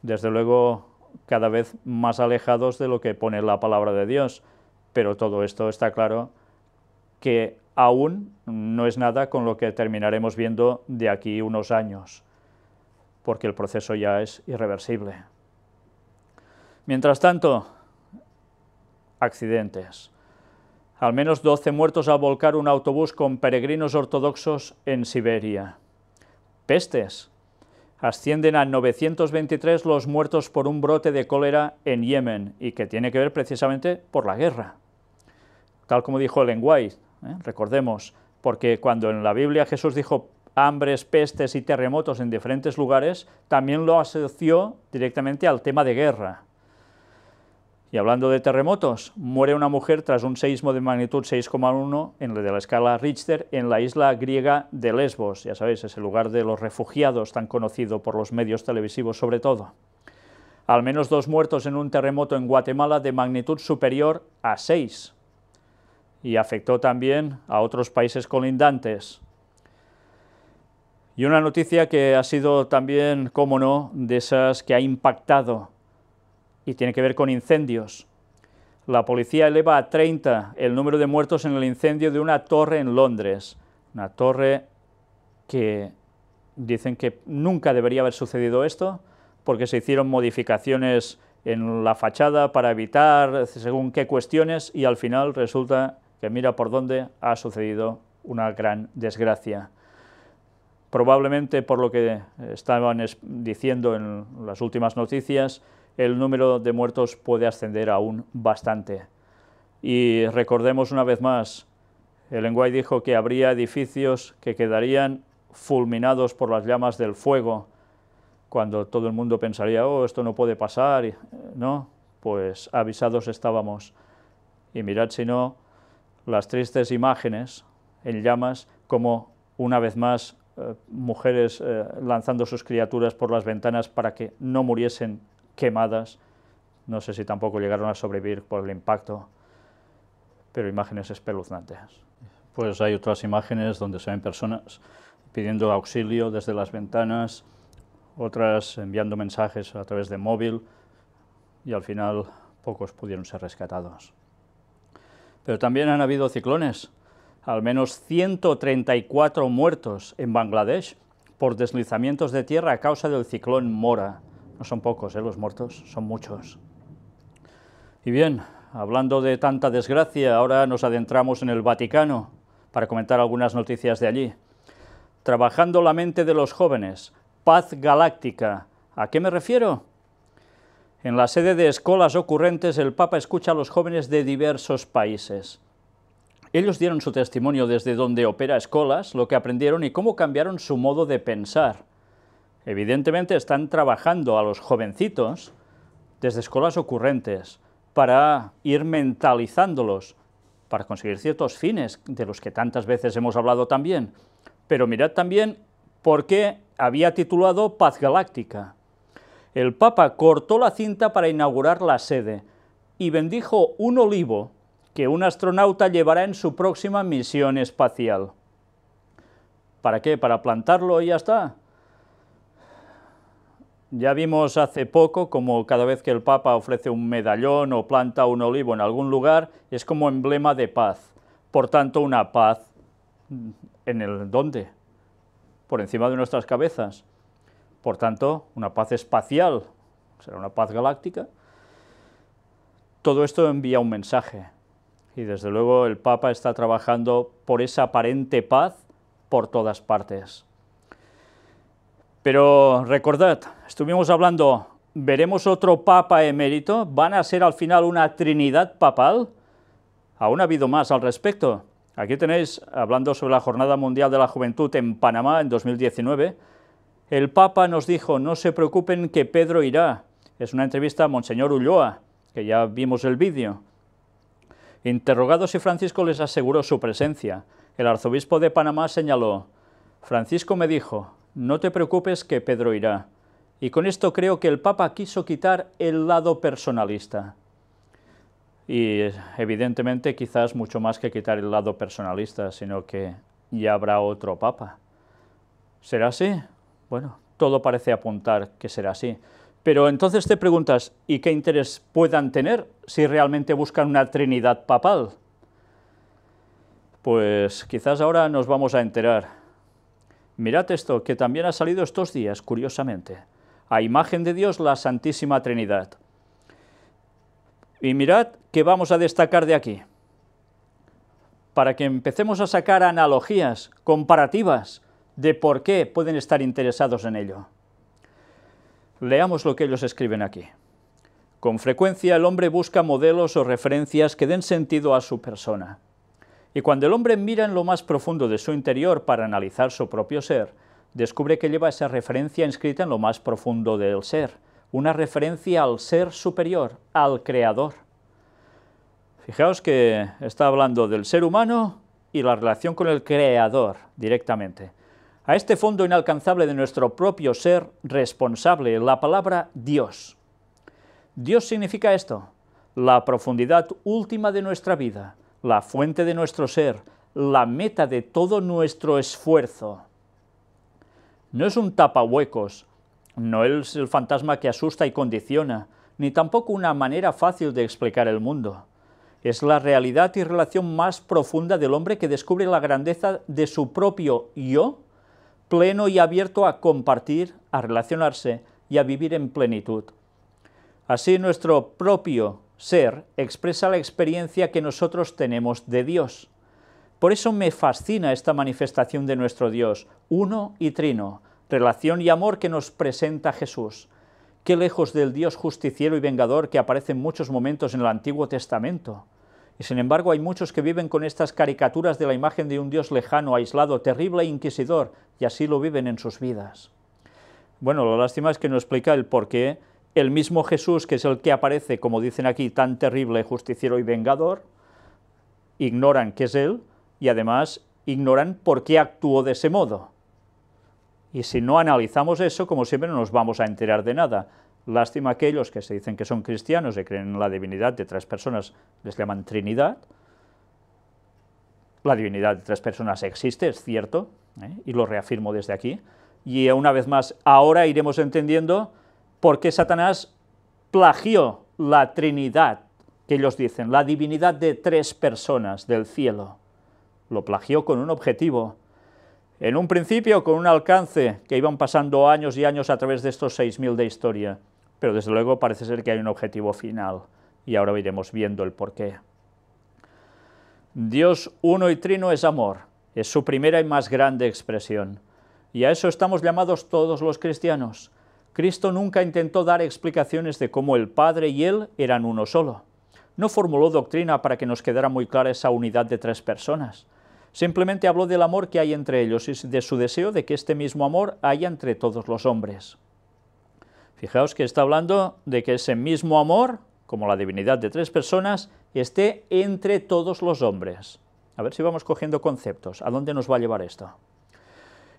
Desde luego, cada vez más alejados de lo que pone la palabra de Dios, pero todo esto está claro que aún no es nada con lo que terminaremos viendo de aquí unos años, porque el proceso ya es irreversible. Mientras tanto, accidentes. Al menos 12 muertos al volcar un autobús con peregrinos ortodoxos en Siberia. Pestes. Ascienden a 923 los muertos por un brote de cólera en Yemen, y que tiene que ver precisamente por la guerra. Tal como dijo Ellen White, recordemos, porque cuando en la Biblia Jesús dijo hambres, pestes y terremotos en diferentes lugares, también lo asoció directamente al tema de guerra. Y hablando de terremotos, muere una mujer tras un seísmo de magnitud 6,1 en la de la escala Richter en la isla griega de Lesbos, ya sabéis, es el lugar de los refugiados tan conocido por los medios televisivos sobre todo. Al menos 2 muertos en un terremoto en Guatemala de magnitud superior a 6, y afectó también a otros países colindantes. Y una noticia que ha sido también, cómo no, de esas que ha impactado, y tiene que ver con incendios. La policía eleva a 30 el número de muertos en el incendio de una torre en Londres, una torre que dicen que nunca debería haber sucedido esto, porque se hicieron modificaciones en la fachada para evitar según qué cuestiones, y al final resulta que mira por dónde ha sucedido una gran desgracia. Probablemente, por lo que estaban diciendo en las últimas noticias, el número de muertos puede ascender aún bastante. Y recordemos una vez más, Ellen White dijo que habría edificios que quedarían fulminados por las llamas del fuego, cuando todo el mundo pensaría, oh, esto no puede pasar, ¿no? Pues avisados estábamos. Y mirad si no, las tristes imágenes en llamas, como una vez más mujeres lanzando sus criaturas por las ventanas para que no muriesen quemadas. No sé si tampoco llegaron a sobrevivir por el impacto, pero imágenes espeluznantes. Pues hay otras imágenes donde se ven personas pidiendo auxilio desde las ventanas, otras enviando mensajes a través de móvil, y al final pocos pudieron ser rescatados. Pero también han habido ciclones, al menos 134 muertos en Bangladesh por deslizamientos de tierra a causa del ciclón Mora. No son pocos, los muertos, son muchos. Y bien, hablando de tanta desgracia, ahora nos adentramos en el Vaticano para comentar algunas noticias de allí. Trabajando la mente de los jóvenes, paz galáctica. ¿A qué me refiero? En la sede de Escolas Ocurrentes, el Papa escucha a los jóvenes de diversos países. Ellos dieron su testimonio desde donde opera Escolas, lo que aprendieron y cómo cambiaron su modo de pensar. Evidentemente están trabajando a los jovencitos desde Escolas Ocurrentes para ir mentalizándolos, para conseguir ciertos fines de los que tantas veces hemos hablado también. Pero mirad también por qué había titulado Paz Galáctica. El Papa cortó la cinta para inaugurar la sede y bendijo un olivo que un astronauta llevará en su próxima misión espacial. ¿Para qué? ¿Para plantarlo y ya está? Ya vimos hace poco como cada vez que el Papa ofrece un medallón o planta un olivo en algún lugar, es como emblema de paz. Por tanto, una paz, ¿en el dónde? Por encima de nuestras cabezas. Por tanto, una paz espacial, será una paz galáctica. Todo esto envía un mensaje, y desde luego el Papa está trabajando por esa aparente paz por todas partes. Pero recordad, estuvimos hablando, ¿veremos otro Papa emérito? ¿Van a ser al final una Trinidad papal? Aún ha habido más al respecto. Aquí tenéis, hablando sobre la Jornada Mundial de la Juventud en Panamá en 2019, el Papa nos dijo, no se preocupen que Pedro irá. Es una entrevista a Monseñor Ulloa, que ya vimos el vídeo. Interrogados si Francisco les aseguró su presencia, el arzobispo de Panamá señaló, Francisco me dijo, no te preocupes que Pedro irá. Y con esto creo que el Papa quiso quitar el lado personalista. Y evidentemente quizás mucho más que quitar el lado personalista, sino que ya habrá otro Papa. ¿Será así? Bueno, todo parece apuntar que será así. Pero entonces te preguntas, ¿y qué interés puedan tener si realmente buscan una Trinidad papal? Pues quizás ahora nos vamos a enterar. Mirad esto, que también ha salido estos días, curiosamente. A imagen de Dios, la Santísima Trinidad. Y mirad qué vamos a destacar de aquí. Para que empecemos a sacar analogías comparativas de por qué pueden estar interesados en ello. Leamos lo que ellos escriben aquí. Con frecuencia el hombre busca modelos o referencias que den sentido a su persona. Y cuando el hombre mira en lo más profundo de su interior para analizar su propio ser, descubre que lleva esa referencia inscrita en lo más profundo del ser, una referencia al ser superior, al Creador. Fijaos que está hablando del ser humano y la relación con el Creador directamente. A este fondo inalcanzable de nuestro propio ser responsable, la palabra Dios. Dios significa esto, la profundidad última de nuestra vida, la fuente de nuestro ser, la meta de todo nuestro esfuerzo. No es un tapahuecos, no es el fantasma que asusta y condiciona, ni tampoco una manera fácil de explicar el mundo. Es la realidad y relación más profunda del hombre que descubre la grandeza de su propio yo, pleno y abierto a compartir, a relacionarse y a vivir en plenitud. Así nuestro propio ser expresa la experiencia que nosotros tenemos de Dios. Por eso me fascina esta manifestación de nuestro Dios, uno y trino, relación y amor que nos presenta Jesús. Qué lejos del Dios justiciero y vengador que aparece en muchos momentos en el Antiguo Testamento. Y sin embargo hay muchos que viven con estas caricaturas de la imagen de un Dios lejano, aislado, terrible e inquisidor, y así lo viven en sus vidas. Bueno, la lástima es que no explica el por qué el mismo Jesús, que es el que aparece, como dicen aquí, tan terrible, justiciero y vengador, ignoran que es Él, y además ignoran por qué actuó de ese modo. Y si no analizamos eso, como siempre, no nos vamos a enterar de nada. Lástima aquellos que se dicen que son cristianos y creen en la divinidad de tres personas, les llaman Trinidad. La divinidad de tres personas existe, es cierto, y lo reafirmo desde aquí, Y una vez más, ahora iremos entendiendo por qué Satanás plagió la Trinidad, que ellos dicen, la divinidad de 3 personas del cielo. Lo plagió con un objetivo. En un principio con un alcance que iban pasando años y años a través de estos 6000 de historia, pero desde luego parece ser que hay un objetivo final, y ahora iremos viendo el porqué. Dios uno y trino es amor, es su primera y más grande expresión, y a eso estamos llamados todos los cristianos. Cristo nunca intentó dar explicaciones de cómo el Padre y Él eran uno solo. No formuló doctrina para que nos quedara muy clara esa unidad de 3 personas. Simplemente habló del amor que hay entre ellos y de su deseo de que este mismo amor haya entre todos los hombres. Fijaos que está hablando de que ese mismo amor, como la divinidad de 3 personas, esté entre todos los hombres. A ver si vamos cogiendo conceptos. ¿A dónde nos va a llevar esto?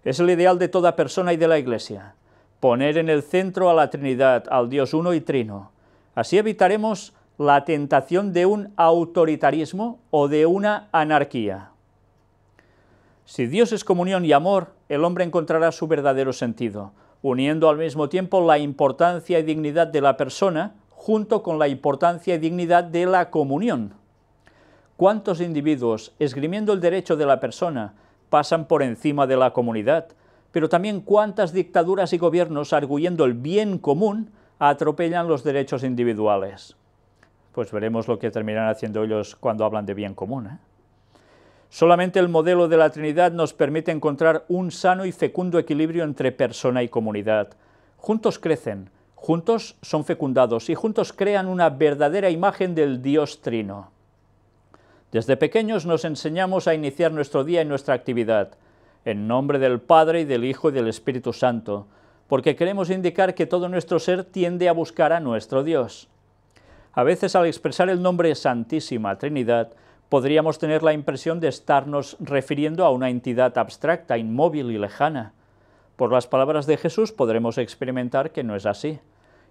Es el ideal de toda persona y de la Iglesia. Poner en el centro a la Trinidad, al Dios uno y trino. Así evitaremos la tentación de un autoritarismo o de una anarquía. Si Dios es comunión y amor, el hombre encontrará su verdadero sentido, uniendo al mismo tiempo la importancia y dignidad de la persona junto con la importancia y dignidad de la comunión. ¿Cuántos individuos, esgrimiendo el derecho de la persona, pasan por encima de la comunidad? Pero también cuántas dictaduras y gobiernos, arguyendo el bien común, atropellan los derechos individuales. Pues veremos lo que terminarán haciendo ellos cuando hablan de bien común, Solamente el modelo de la Trinidad nos permite encontrar un sano y fecundo equilibrio entre persona y comunidad. Juntos crecen, juntos son fecundados y juntos crean una verdadera imagen del Dios Trino. Desde pequeños nos enseñamos a iniciar nuestro día y nuestra actividad, en nombre del Padre y del Hijo y del Espíritu Santo, porque queremos indicar que todo nuestro ser tiende a buscar a nuestro Dios. A veces al expresar el nombre Santísima Trinidad, podríamos tener la impresión de estarnos refiriendo a una entidad abstracta, inmóvil y lejana. Por las palabras de Jesús podremos experimentar que no es así.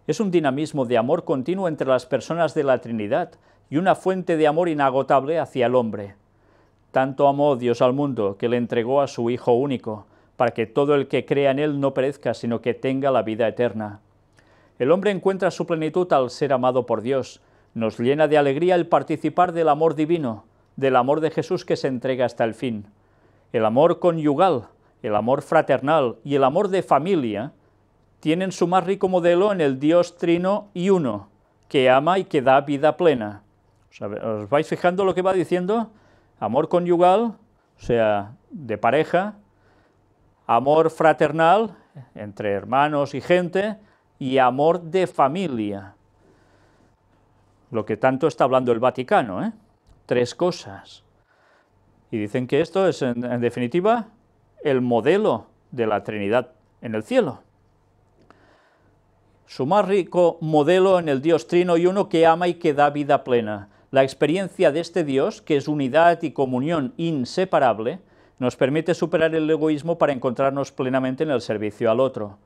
Es un dinamismo de amor continuo entre las personas de la Trinidad y una fuente de amor inagotable hacia el hombre. Tanto amó Dios al mundo que le entregó a su Hijo único, para que todo el que crea en Él no perezca, sino que tenga la vida eterna. El hombre encuentra su plenitud al ser amado por Dios. Nos llena de alegría el participar del amor divino, del amor de Jesús que se entrega hasta el fin. El amor conyugal, el amor fraternal y el amor de familia tienen su más rico modelo en el Dios Trino y Uno, que ama y que da vida plena. ¿Os vais fijando lo que va diciendo? Amor conyugal, o sea, de pareja, amor fraternal, entre hermanos y gente, y amor de familia. Lo que tanto está hablando el Vaticano, 3 cosas. Y dicen que esto es, en definitiva, el modelo de la Trinidad en el cielo. Su más rico modelo en el Dios Trino y Uno que ama y que da vida plena. La experiencia de este Dios, que es unidad y comunión inseparable, nos permite superar el egoísmo para encontrarnos plenamente en el servicio al otro.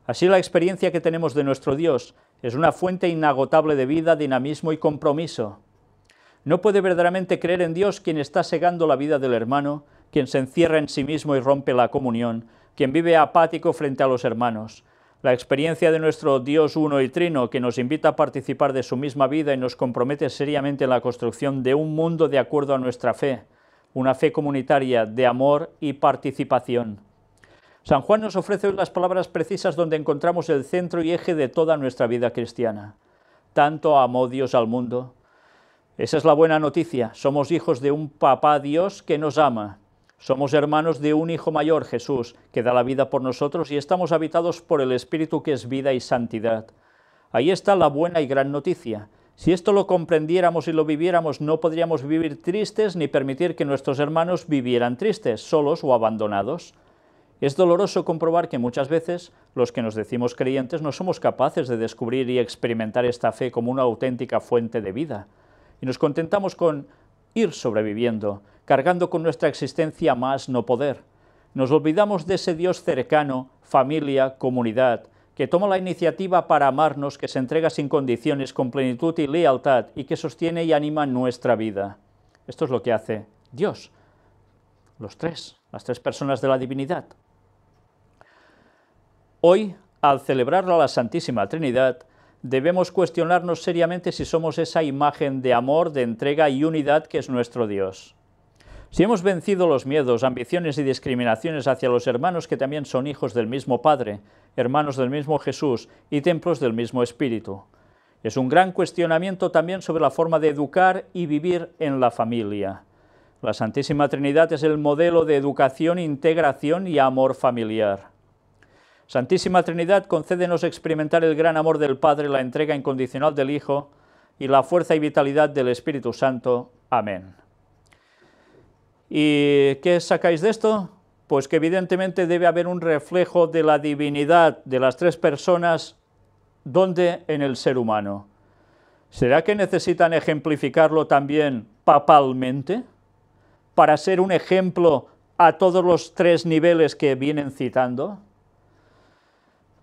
Así la experiencia que tenemos de nuestro Dios es una fuente inagotable de vida, dinamismo y compromiso. No puede verdaderamente creer en Dios quien está segando la vida del hermano, quien se encierra en sí mismo y rompe la comunión, quien vive apático frente a los hermanos. La experiencia de nuestro Dios uno y trino, que nos invita a participar de su misma vida y nos compromete seriamente en la construcción de un mundo de acuerdo a nuestra fe, una fe comunitaria de amor y participación. San Juan nos ofrece hoy las palabras precisas donde encontramos el centro y eje de toda nuestra vida cristiana. Tanto amó Dios al mundo. Esa es la buena noticia. Somos hijos de un papá Dios que nos ama. Somos hermanos de un Hijo mayor, Jesús, que da la vida por nosotros y estamos habitados por el Espíritu que es vida y santidad. Ahí está la buena y gran noticia. Si esto lo comprendiéramos y lo viviéramos, no podríamos vivir tristes ni permitir que nuestros hermanos vivieran tristes, solos o abandonados. Es doloroso comprobar que muchas veces los que nos decimos creyentes no somos capaces de descubrir y experimentar esta fe como una auténtica fuente de vida, y nos contentamos con ir sobreviviendo, cargando con nuestra existencia más no poder. Nos olvidamos de ese Dios cercano, familia, comunidad, que toma la iniciativa para amarnos, que se entrega sin condiciones, con plenitud y lealtad, y que sostiene y anima nuestra vida. Esto es lo que hace Dios, las tres personas de la divinidad. Hoy, al celebrar a la Santísima Trinidad, debemos cuestionarnos seriamente si somos esa imagen de amor, de entrega y unidad que es nuestro Dios. Si hemos vencido los miedos, ambiciones y discriminaciones hacia los hermanos que también son hijos del mismo Padre, hermanos del mismo Jesús y templos del mismo Espíritu. Es un gran cuestionamiento también sobre la forma de educar y vivir en la familia. La Santísima Trinidad es el modelo de educación, integración y amor familiar. Santísima Trinidad, concédenos experimentar el gran amor del Padre, la entrega incondicional del Hijo y la fuerza y vitalidad del Espíritu Santo. Amén. ¿Y qué sacáis de esto? Pues que evidentemente debe haber un reflejo de la divinidad de las tres personas, ¿dónde? En el ser humano. ¿Será que necesitan ejemplificarlo también papalmente? Para ser un ejemplo a todos los tres niveles que vienen citando.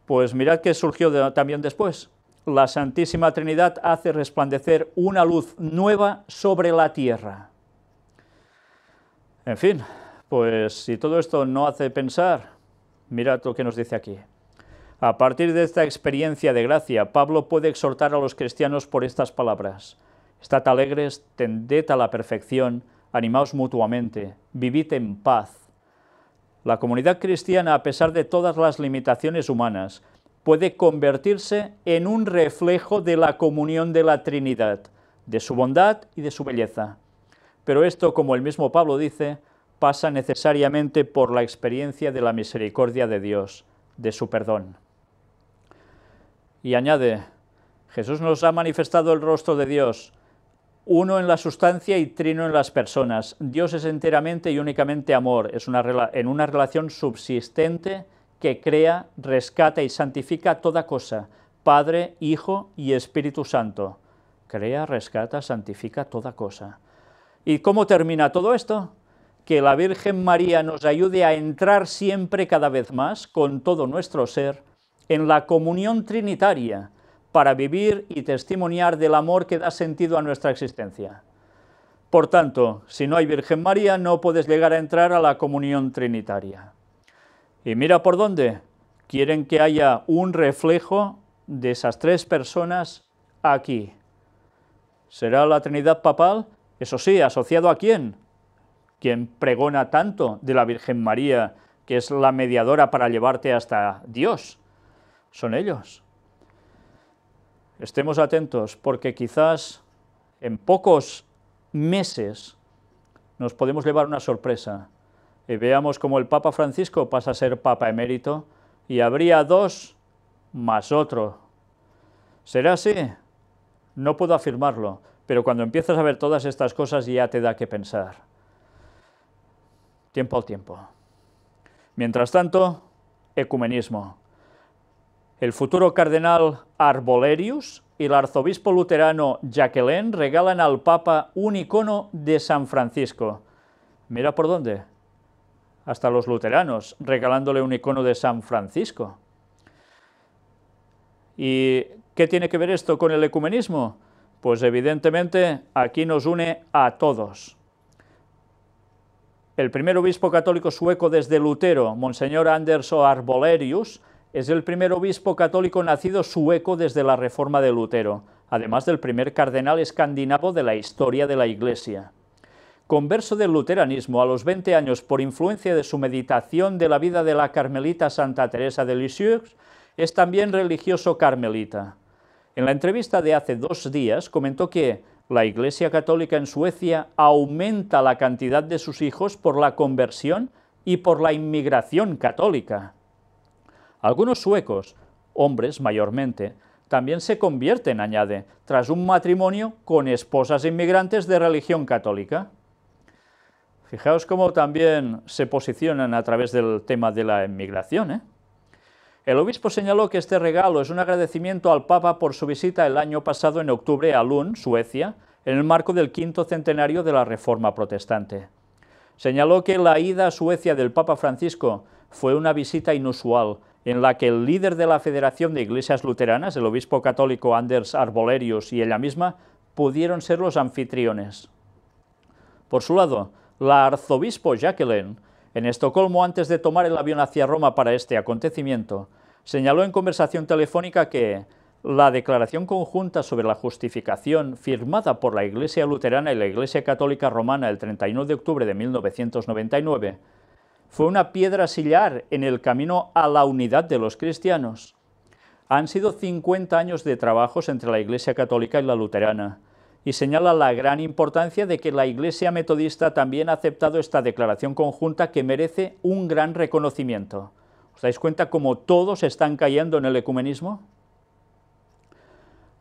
Pues mirad que surgió también después. La Santísima Trinidad hace resplandecer una luz nueva sobre la tierra. En fin, pues si todo esto no hace pensar, mirad lo que nos dice aquí. A partir de esta experiencia de gracia, Pablo puede exhortar a los cristianos por estas palabras. Estad alegres, tended a la perfección, animaos mutuamente, vivid en paz. La comunidad cristiana, a pesar de todas las limitaciones humanas, puede convertirse en un reflejo de la comunión de la Trinidad, de su bondad y de su belleza. Pero esto, como el mismo Pablo dice, pasa necesariamente por la experiencia de la misericordia de Dios, de su perdón. Y añade, Jesús nos ha manifestado el rostro de Dios, uno en la sustancia y trino en las personas. Dios es enteramente y únicamente amor, es en una relación subsistente que crea, rescata y santifica toda cosa, Padre, Hijo y Espíritu Santo. Crea, rescata, santifica toda cosa. ¿Y cómo termina todo esto? Que la Virgen María nos ayude a entrar siempre cada vez más, con todo nuestro ser, en la comunión trinitaria, para vivir y testimoniar del amor que da sentido a nuestra existencia. Por tanto, si no hay Virgen María, no puedes llegar a entrar a la comunión trinitaria. Y mira por dónde. Quieren que haya un reflejo de esas tres personas aquí. ¿Será la Trinidad papal? Eso sí, ¿asociado a quién? ¿Quién pregona tanto de la Virgen María, que es la mediadora para llevarte hasta Dios? Son ellos. Estemos atentos, porque quizás en pocos meses nos podemos llevar una sorpresa y veamos cómo el Papa Francisco pasa a ser Papa emérito y habría dos más otro. ¿Será así? No puedo afirmarlo, pero cuando empiezas a ver todas estas cosas ya te da que pensar. Tiempo al tiempo. Mientras tanto, ecumenismo. El futuro cardenal Arbolerius y el arzobispo luterano Jacquelin regalan al Papa un icono de San Francisco. Mira por dónde. Hasta los luteranos, regalándole un icono de San Francisco. ¿Y qué tiene que ver esto con el ecumenismo? Pues evidentemente aquí nos une a todos. El primer obispo católico sueco desde Lutero, Monseñor Anders Arbolerius, es el primer obispo católico nacido sueco desde la Reforma de Lutero, además del primer cardenal escandinavo de la historia de la Iglesia. Converso del luteranismo a los 20 años por influencia de su meditación de la vida de la carmelita Santa Teresa de Lisieux, es también religioso carmelita. En la entrevista de hace 2 días comentó que la Iglesia Católica en Suecia aumenta la cantidad de sus hijos por la conversión y por la inmigración católica. Algunos suecos, hombres mayormente, también se convierten, añade, tras un matrimonio con esposas inmigrantes de religión católica. Fijaos cómo también se posicionan a través del tema de la inmigración, ¿eh? El obispo señaló que este regalo es un agradecimiento al Papa por su visita el año pasado en octubre a Lund, Suecia, en el marco del 5º centenario de la Reforma Protestante. Señaló que la ida a Suecia del Papa Francisco fue una visita inusual, en la que el líder de la Federación de Iglesias Luteranas, el obispo católico Anders Arbolerius y ella misma, pudieron ser los anfitriones. Por su lado, la arzobispo Jacquelin, en Estocolmo antes de tomar el avión hacia Roma para este acontecimiento, señaló en conversación telefónica que la declaración conjunta sobre la justificación firmada por la Iglesia Luterana y la Iglesia Católica Romana el 31 de octubre de 1999 fue una piedra sillar en el camino a la unidad de los cristianos. Han sido 50 años de trabajos entre la Iglesia Católica y la Luterana, y señala la gran importancia de que la Iglesia Metodista también ha aceptado esta declaración conjunta que merece un gran reconocimiento. ¿Os dais cuenta cómo todos están cayendo en el ecumenismo?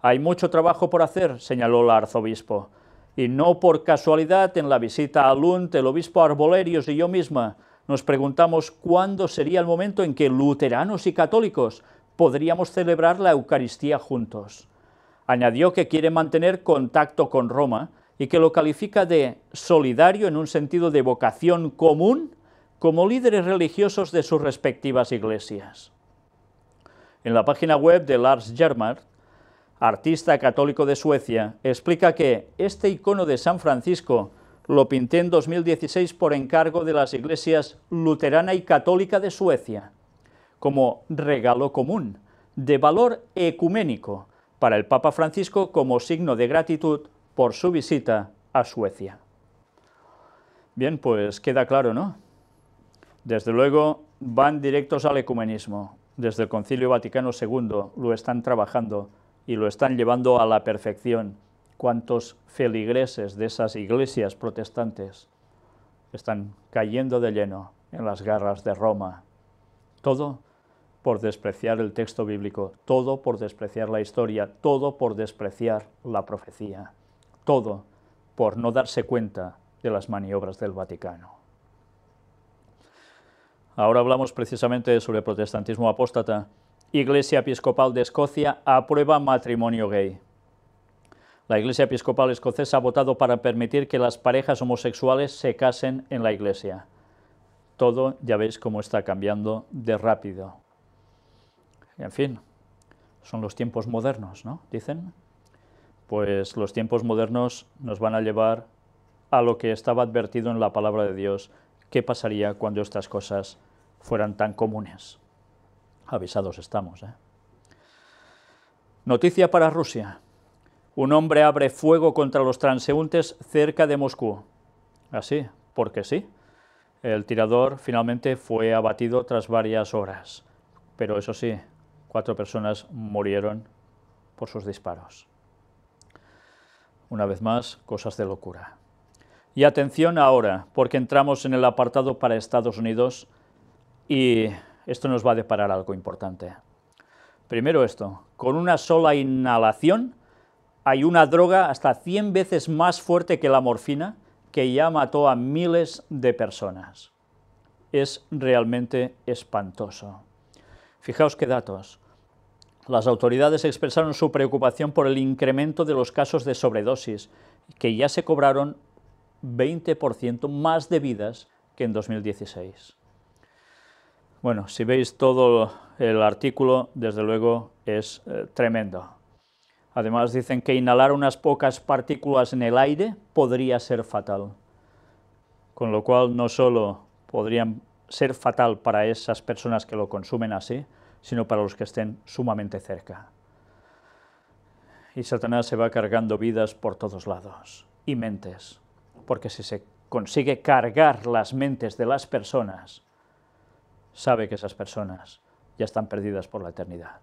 Hay mucho trabajo por hacer, señaló el arzobispo, y no por casualidad en la visita a Lund el obispo Arbolerios y yo misma nos preguntamos cuándo sería el momento en que luteranos y católicos podríamos celebrar la Eucaristía juntos. Añadió que quiere mantener contacto con Roma y que lo califica de solidario en un sentido de vocación común como líderes religiosos de sus respectivas iglesias. En la página web de Lars Germar, artista católico de Suecia, explica que este icono de San Francisco lo pinté en 2016 por encargo de las iglesias luterana y católica de Suecia, como regalo común, de valor ecuménico, para el Papa Francisco como signo de gratitud por su visita a Suecia. Bien, pues queda claro, ¿no? Desde luego van directos al ecumenismo. Desde el Concilio Vaticano II lo están trabajando y lo están llevando a la perfección. Cuántos feligreses de esas iglesias protestantes están cayendo de lleno en las garras de Roma. Todo por despreciar el texto bíblico, todo por despreciar la historia, todo por despreciar la profecía, todo por no darse cuenta de las maniobras del Vaticano. Ahora hablamos precisamente sobre el protestantismo apóstata. Iglesia Episcopal de Escocia aprueba matrimonio gay. La Iglesia Episcopal escocesa ha votado para permitir que las parejas homosexuales se casen en la Iglesia. Todo, ya veis cómo está cambiando de rápido. En fin, son los tiempos modernos, ¿no? Dicen. Pues los tiempos modernos nos van a llevar a lo que estaba advertido en la palabra de Dios. ¿Qué pasaría cuando estas cosas fueran tan comunes? Avisados estamos, ¿eh? Noticia para Rusia. Un hombre abre fuego contra los transeúntes cerca de Moscú. Así, porque sí. El tirador finalmente fue abatido tras varias horas. Pero eso sí, 4 personas murieron por sus disparos. Una vez más, cosas de locura. Y atención ahora, porque entramos en el apartado para Estados Unidos y esto nos va a deparar algo importante. Primero esto, con una sola inhalación hay una droga hasta 100 veces más fuerte que la morfina que ya mató a miles de personas. Es realmente espantoso. Fijaos qué datos. Las autoridades expresaron su preocupación por el incremento de los casos de sobredosis, que ya se cobraron 20% más de vidas que en 2016. Bueno, si veis todo el artículo, desde luego es tremendo. Además dicen que inhalar unas pocas partículas en el aire podría ser fatal, con lo cual no solo podrían ser fatal para esas personas que lo consumen así, sino para los que estén sumamente cerca. Y Satanás se va cargando vidas por todos lados, y mentes, porque si se consigue cargar las mentes de las personas, sabe que esas personas ya están perdidas por la eternidad.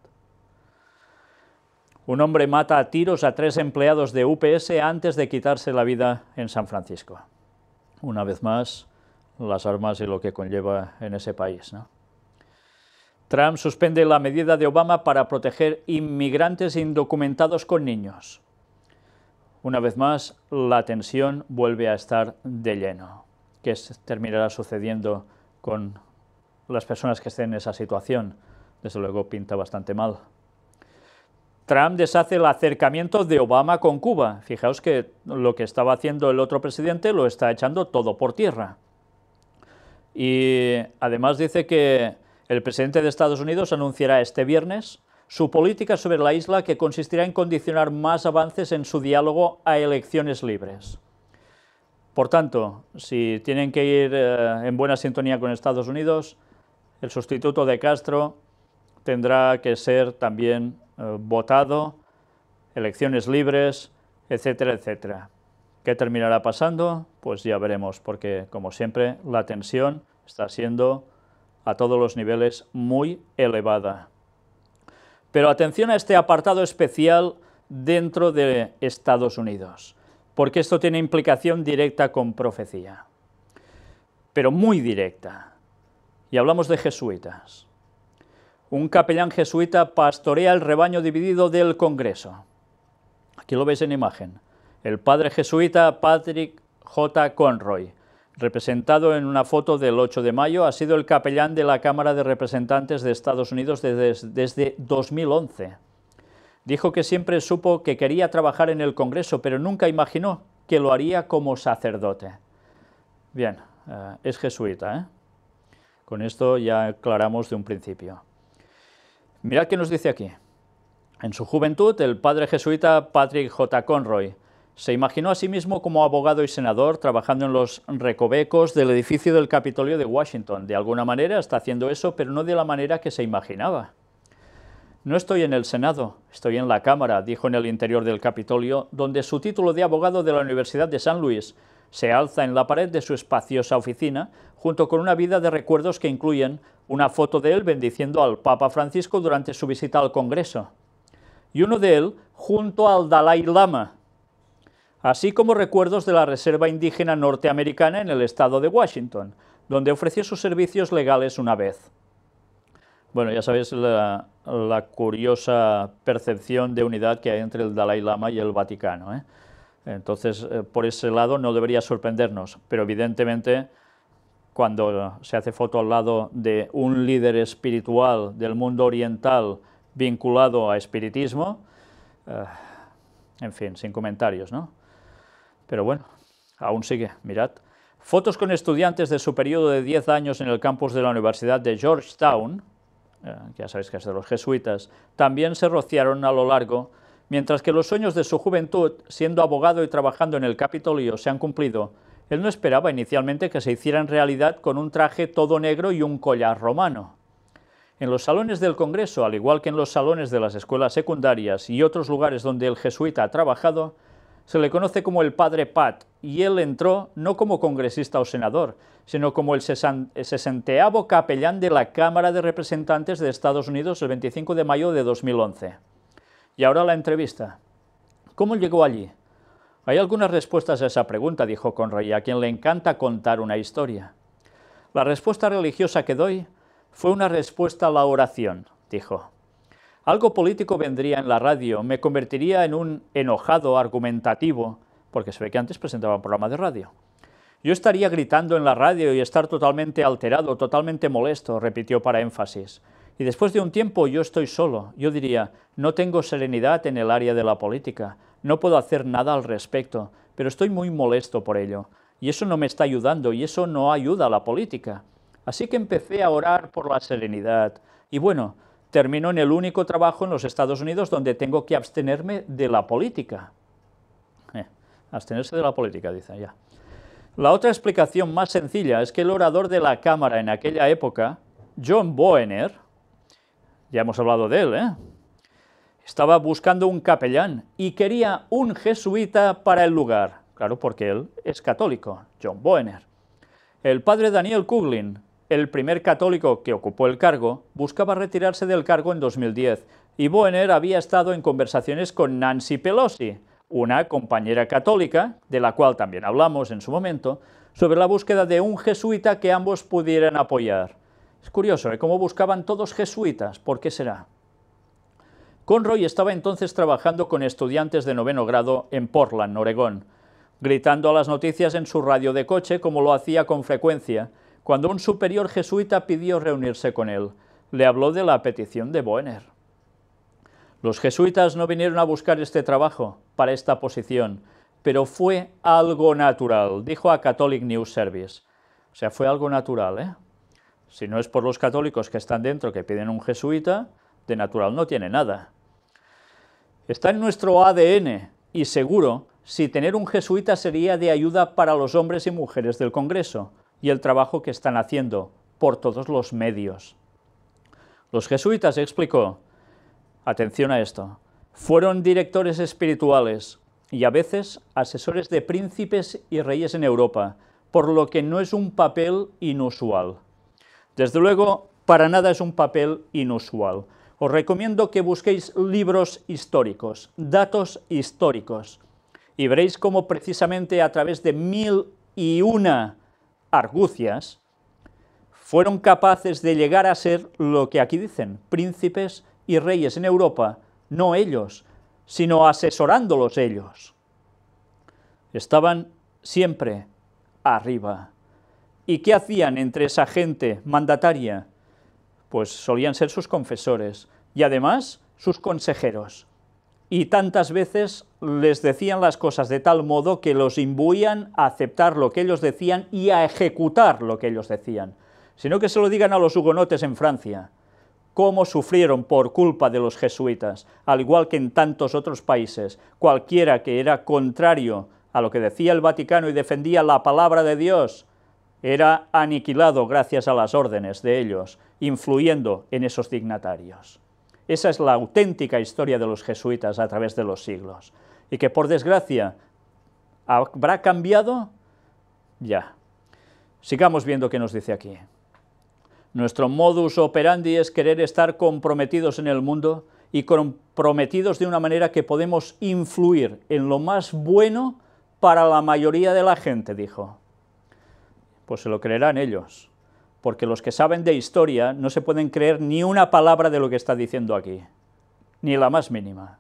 Un hombre mata a tiros a 3 empleados de UPS antes de quitarse la vida en San Francisco. Una vez más, las armas y lo que conlleva en ese país, ¿no? Trump suspende la medida de Obama para proteger inmigrantes indocumentados con niños. Una vez más, la tensión vuelve a estar de lleno. ¿Qué terminará sucediendo con las personas que estén en esa situación? Desde luego pinta bastante mal. Trump deshace el acercamiento de Obama con Cuba. Fijaos que lo que estaba haciendo el otro presidente lo está echando todo por tierra. Y además dice que el presidente de Estados Unidos anunciará este viernes su política sobre la isla, que consistirá en condicionar más avances en su diálogo a elecciones libres. Por tanto, si tienen que ir en buena sintonía con Estados Unidos, el sustituto de Castro tendrá que ser también votado, elecciones libres, etcétera, etcétera. ¿Qué terminará pasando? Pues ya veremos, porque como siempre la tensión está siendo a todos los niveles muy elevada. Pero atención a este apartado especial dentro de Estados Unidos, porque esto tiene implicación directa con profecía, pero muy directa. Y hablamos de jesuitas. Un capellán jesuita pastorea el rebaño dividido del Congreso. Aquí lo veis en imagen. El padre jesuita Patrick J. Conroy, representado en una foto del 8 de mayo, ha sido el capellán de la Cámara de Representantes de Estados Unidos desde 2011. Dijo que siempre supo que quería trabajar en el Congreso, pero nunca imaginó que lo haría como sacerdote. Bien, es jesuita, ¿eh? Con esto ya aclaramos de un principio. Mirad qué nos dice aquí. En su juventud, el padre jesuita Patrick J. Conroy se imaginó a sí mismo como abogado y senador trabajando en los recovecos del edificio del Capitolio de Washington. De alguna manera está haciendo eso, pero no de la manera que se imaginaba. No estoy en el Senado, estoy en la Cámara, dijo en el interior del Capitolio, donde su título de abogado de la Universidad de San Luis se alza en la pared de su espaciosa oficina, junto con una vida de recuerdos que incluyen una foto de él bendiciendo al Papa Francisco durante su visita al Congreso, y uno de él junto al Dalai Lama, así como recuerdos de la Reserva Indígena Norteamericana en el estado de Washington, donde ofreció sus servicios legales una vez. Bueno, ya sabéis la curiosa percepción de unidad que hay entre el Dalai Lama y el Vaticano, ¿eh? Entonces, por ese lado no debería sorprendernos, pero evidentemente cuando se hace foto al lado de un líder espiritual del mundo oriental vinculado a espiritismo, en fin, sin comentarios, ¿no? Pero bueno, aún sigue, mirad. Fotos con estudiantes de su periodo de 10 años en el campus de la Universidad de Georgetown, ya sabéis que es de los jesuitas, también se rociaron a lo largo. Mientras que los sueños de su juventud, siendo abogado y trabajando en el Capitolio, se han cumplido, él no esperaba inicialmente que se hicieran realidad con un traje todo negro y un collar romano. En los salones del Congreso, al igual que en los salones de las escuelas secundarias y otros lugares donde el jesuita ha trabajado, se le conoce como el Padre Pat, y él entró no como congresista o senador, sino como el 60º capellán de la Cámara de Representantes de Estados Unidos el 25 de mayo de 2011. Y ahora la entrevista. ¿Cómo llegó allí? Hay algunas respuestas a esa pregunta, dijo Conroy, a quien le encanta contar una historia. La respuesta religiosa que doy fue una respuesta a la oración, dijo. Algo político vendría en la radio, me convertiría en un enojado argumentativo, porque se ve que antes presentaba un programa de radio. Yo estaría gritando en la radio y estar totalmente alterado, totalmente molesto, repitió para énfasis. Y después de un tiempo yo estoy solo, yo diría, no tengo serenidad en el área de la política, no puedo hacer nada al respecto, pero estoy muy molesto por ello, y eso no me está ayudando, y eso no ayuda a la política. Así que empecé a orar por la serenidad, y bueno, terminó en el único trabajo en los Estados Unidos donde tengo que abstenerme de la política. Abstenerse de la política, dice ya. La otra explicación más sencilla es que el orador de la Cámara en aquella época, John Boehner, ya hemos hablado de él, estaba buscando un capellán y quería un jesuita para el lugar. Claro, porque él es católico, John Boehner. El padre Daniel Kuglin, el primer católico que ocupó el cargo, buscaba retirarse del cargo en 2010, y Boehner había estado en conversaciones con Nancy Pelosi, una compañera católica, de la cual también hablamos en su momento, sobre la búsqueda de un jesuita que ambos pudieran apoyar. Es curioso, cómo buscaban todos jesuitas, ¿por qué será? Conroy estaba entonces trabajando con estudiantes de 9º grado en Portland, Oregón, gritando a las noticias en su radio de coche como lo hacía con frecuencia, cuando un superior jesuita pidió reunirse con él. Le habló de la petición de Boehner. Los jesuitas no vinieron a buscar este trabajo para esta posición, pero fue algo natural, dijo a Catholic News Service. O sea, fue algo natural, ¿eh? Si no es por los católicos que están dentro que piden un jesuita, de natural no tiene nada. Está en nuestro ADN, y seguro, si tener un jesuita sería de ayuda para los hombres y mujeres del Congreso, y el trabajo que están haciendo, por todos los medios. Los jesuitas, explicó, atención a esto, fueron directores espirituales y a veces asesores de príncipes y reyes en Europa, por lo que no es un papel inusual. Desde luego, para nada es un papel inusual. Os recomiendo que busquéis libros históricos, datos históricos, y veréis cómo precisamente a través de 1001 argucias fueron capaces de llegar a ser lo que aquí dicen, príncipes y reyes en Europa, no ellos, sino asesorándolos ellos. Estaban siempre arriba. ¿Y qué hacían entre esa gente mandataria? Pues solían ser sus confesores y además sus consejeros. Y tantas veces les decían las cosas de tal modo que los imbuían a aceptar lo que ellos decían y a ejecutar lo que ellos decían. Sino que se lo digan a los hugonotes en Francia, cómo sufrieron por culpa de los jesuitas, al igual que en tantos otros países. Cualquiera que era contrario a lo que decía el Vaticano y defendía la palabra de Dios, era aniquilado gracias a las órdenes de ellos, influyendo en esos dignatarios. Esa es la auténtica historia de los jesuitas a través de los siglos, y que por desgracia habrá cambiado ya. Sigamos viendo qué nos dice aquí. Nuestro modus operandi es querer estar comprometidos en el mundo y comprometidos de una manera que podemos influir en lo más bueno para la mayoría de la gente, dijo. Pues se lo creerán ellos, porque los que saben de historia no se pueden creer ni una palabra de lo que está diciendo aquí, ni la más mínima.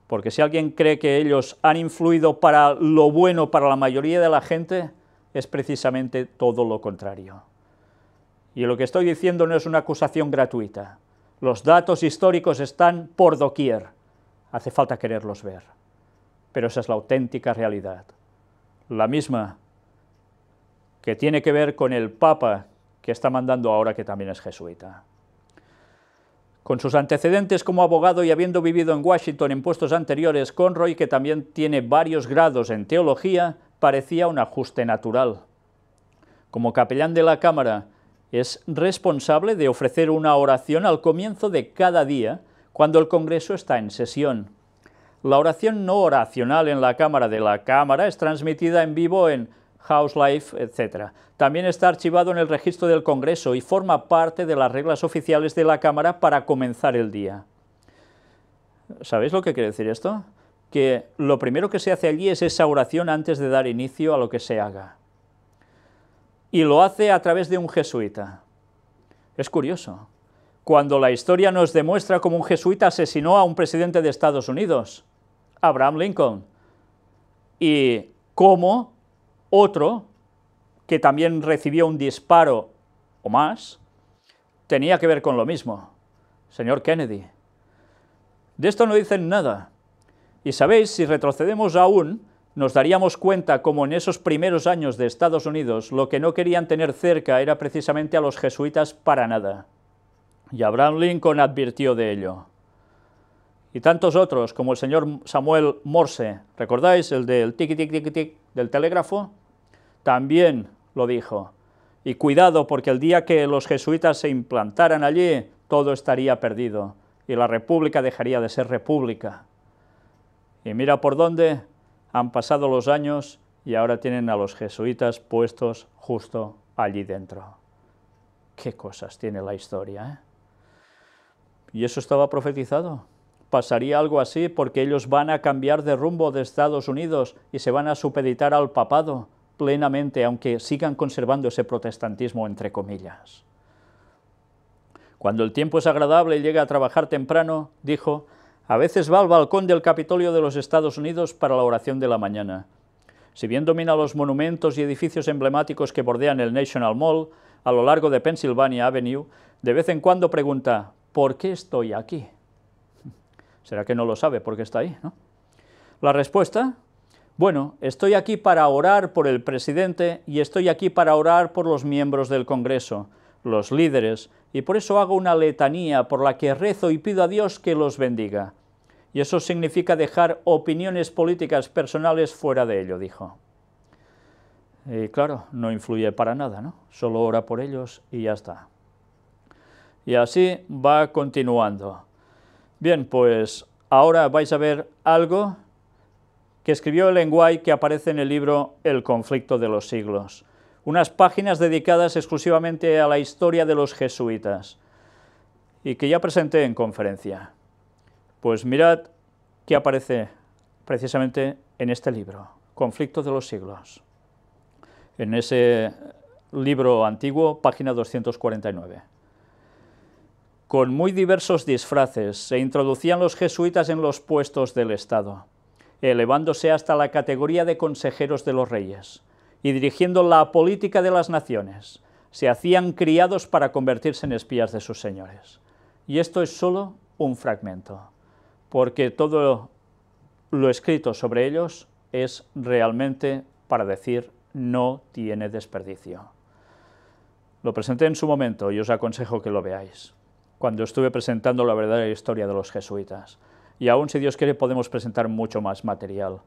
Porque si alguien cree que ellos han influido para lo bueno para la mayoría de la gente, es precisamente todo lo contrario. Y lo que estoy diciendo no es una acusación gratuita. Los datos históricos están por doquier. Hace falta quererlos ver. Pero esa es la auténtica realidad. La misma que tiene que ver con el Papa que está mandando ahora, que también es jesuita. Con sus antecedentes como abogado y habiendo vivido en Washington en puestos anteriores, Conroy, que también tiene varios grados en teología, parecía un ajuste natural. Como capellán de la Cámara, es responsable de ofrecer una oración al comienzo de cada día, cuando el Congreso está en sesión. La oración no oracional en la Cámara de la Cámara es transmitida en vivo en House Life, etc. También está archivado en el registro del Congreso y forma parte de las reglas oficiales de la Cámara para comenzar el día. ¿Sabéis lo que quiere decir esto? Que lo primero que se hace allí es esa oración antes de dar inicio a lo que se haga. Y lo hace a través de un jesuita. Es curioso. Cuando la historia nos demuestra cómo un jesuita asesinó a un presidente de Estados Unidos, Abraham Lincoln, y cómo otro, que también recibió un disparo o más, tenía que ver con lo mismo, señor Kennedy. De esto no dicen nada. Y sabéis, si retrocedemos aún, nos daríamos cuenta como en esos primeros años de Estados Unidos lo que no querían tener cerca era precisamente a los jesuitas para nada. Y Abraham Lincoln advirtió de ello. Y tantos otros, como el señor Samuel Morse, ¿recordáis? El del tiqui-tiqui-tiqui-tic del telégrafo, también lo dijo. Y cuidado, porque el día que los jesuitas se implantaran allí, todo estaría perdido, y la república dejaría de ser república. Y mira por dónde han pasado los años y ahora tienen a los jesuitas puestos justo allí dentro. Qué cosas tiene la historia, ¿eh? Y eso estaba profetizado. Pasaría algo así porque ellos van a cambiar de rumbo de Estados Unidos y se van a supeditar al papado plenamente, aunque sigan conservando ese protestantismo entre comillas. Cuando el tiempo es agradable y llega a trabajar temprano, dijo, a veces va al balcón del Capitolio de los Estados Unidos para la oración de la mañana. Si bien domina los monumentos y edificios emblemáticos que bordean el National Mall a lo largo de Pennsylvania Avenue, de vez en cuando pregunta, ¿por qué estoy aquí? ¿Será que no lo sabe por qué está ahí, no? La respuesta, bueno, estoy aquí para orar por el presidente y estoy aquí para orar por los miembros del Congreso, los líderes, y por eso hago una letanía por la que rezo y pido a Dios que los bendiga. Y eso significa dejar opiniones políticas personales fuera de ello, dijo. Y claro, no influye para nada, ¿no? Solo ora por ellos y ya está. Y así va continuando. Bien, pues ahora vais a ver algo que escribió Ellen White, que aparece en el libro El conflicto de los siglos. Unas páginas dedicadas exclusivamente a la historia de los jesuitas, y que ya presenté en conferencia. Pues mirad qué aparece precisamente en este libro, Conflicto de los siglos. En ese libro antiguo, página 249. Con muy diversos disfraces se introducían los jesuitas en los puestos del Estado, elevándose hasta la categoría de consejeros de los reyes, y dirigiendo la política de las naciones. Se hacían criados para convertirse en espías de sus señores. Y esto es solo un fragmento, porque todo lo escrito sobre ellos es realmente para decir no tiene desperdicio. Lo presenté en su momento y os aconsejo que lo veáis, cuando estuve presentando la verdadera historia de los jesuitas. Y aún, si Dios quiere, podemos presentar mucho más material,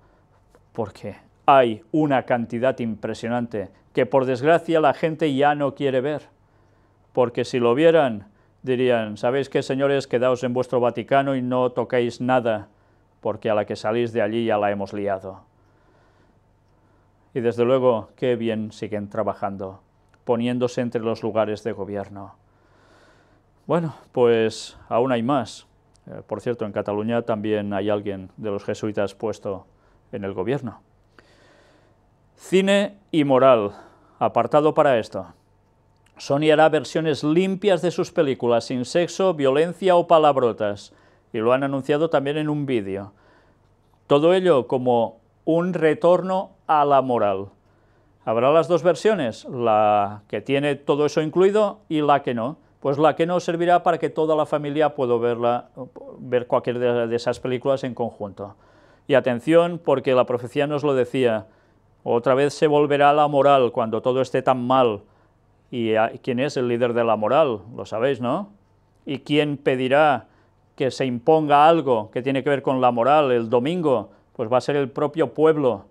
porque hay una cantidad impresionante que, por desgracia, la gente ya no quiere ver, porque si lo vieran, dirían, ¿sabéis qué, señores? Quedaos en vuestro Vaticano y no toquéis nada, porque a la que salís de allí ya la hemos liado. Y desde luego, qué bien siguen trabajando, poniéndose entre los lugares de gobierno. Bueno, pues aún hay más. Por cierto, en Cataluña también hay alguien de los jesuitas puesto en el gobierno. Cine y moral, apartado para esto. Sony hará versiones limpias de sus películas, sin sexo, violencia o palabrotas, y lo han anunciado también en un vídeo. Todo ello como un retorno a la moral. Habrá las dos versiones, la que tiene todo eso incluido y la que no. Pues la que no servirá para que toda la familia pueda ver cualquier de esas películas en conjunto. Y atención, porque la profecía nos lo decía, otra vez se volverá a la moral cuando todo esté tan mal. ¿Y quién es el líder de la moral? Lo sabéis, ¿no? ¿Y quién pedirá que se imponga algo que tiene que ver con la moral el domingo? Pues va a ser el propio pueblo.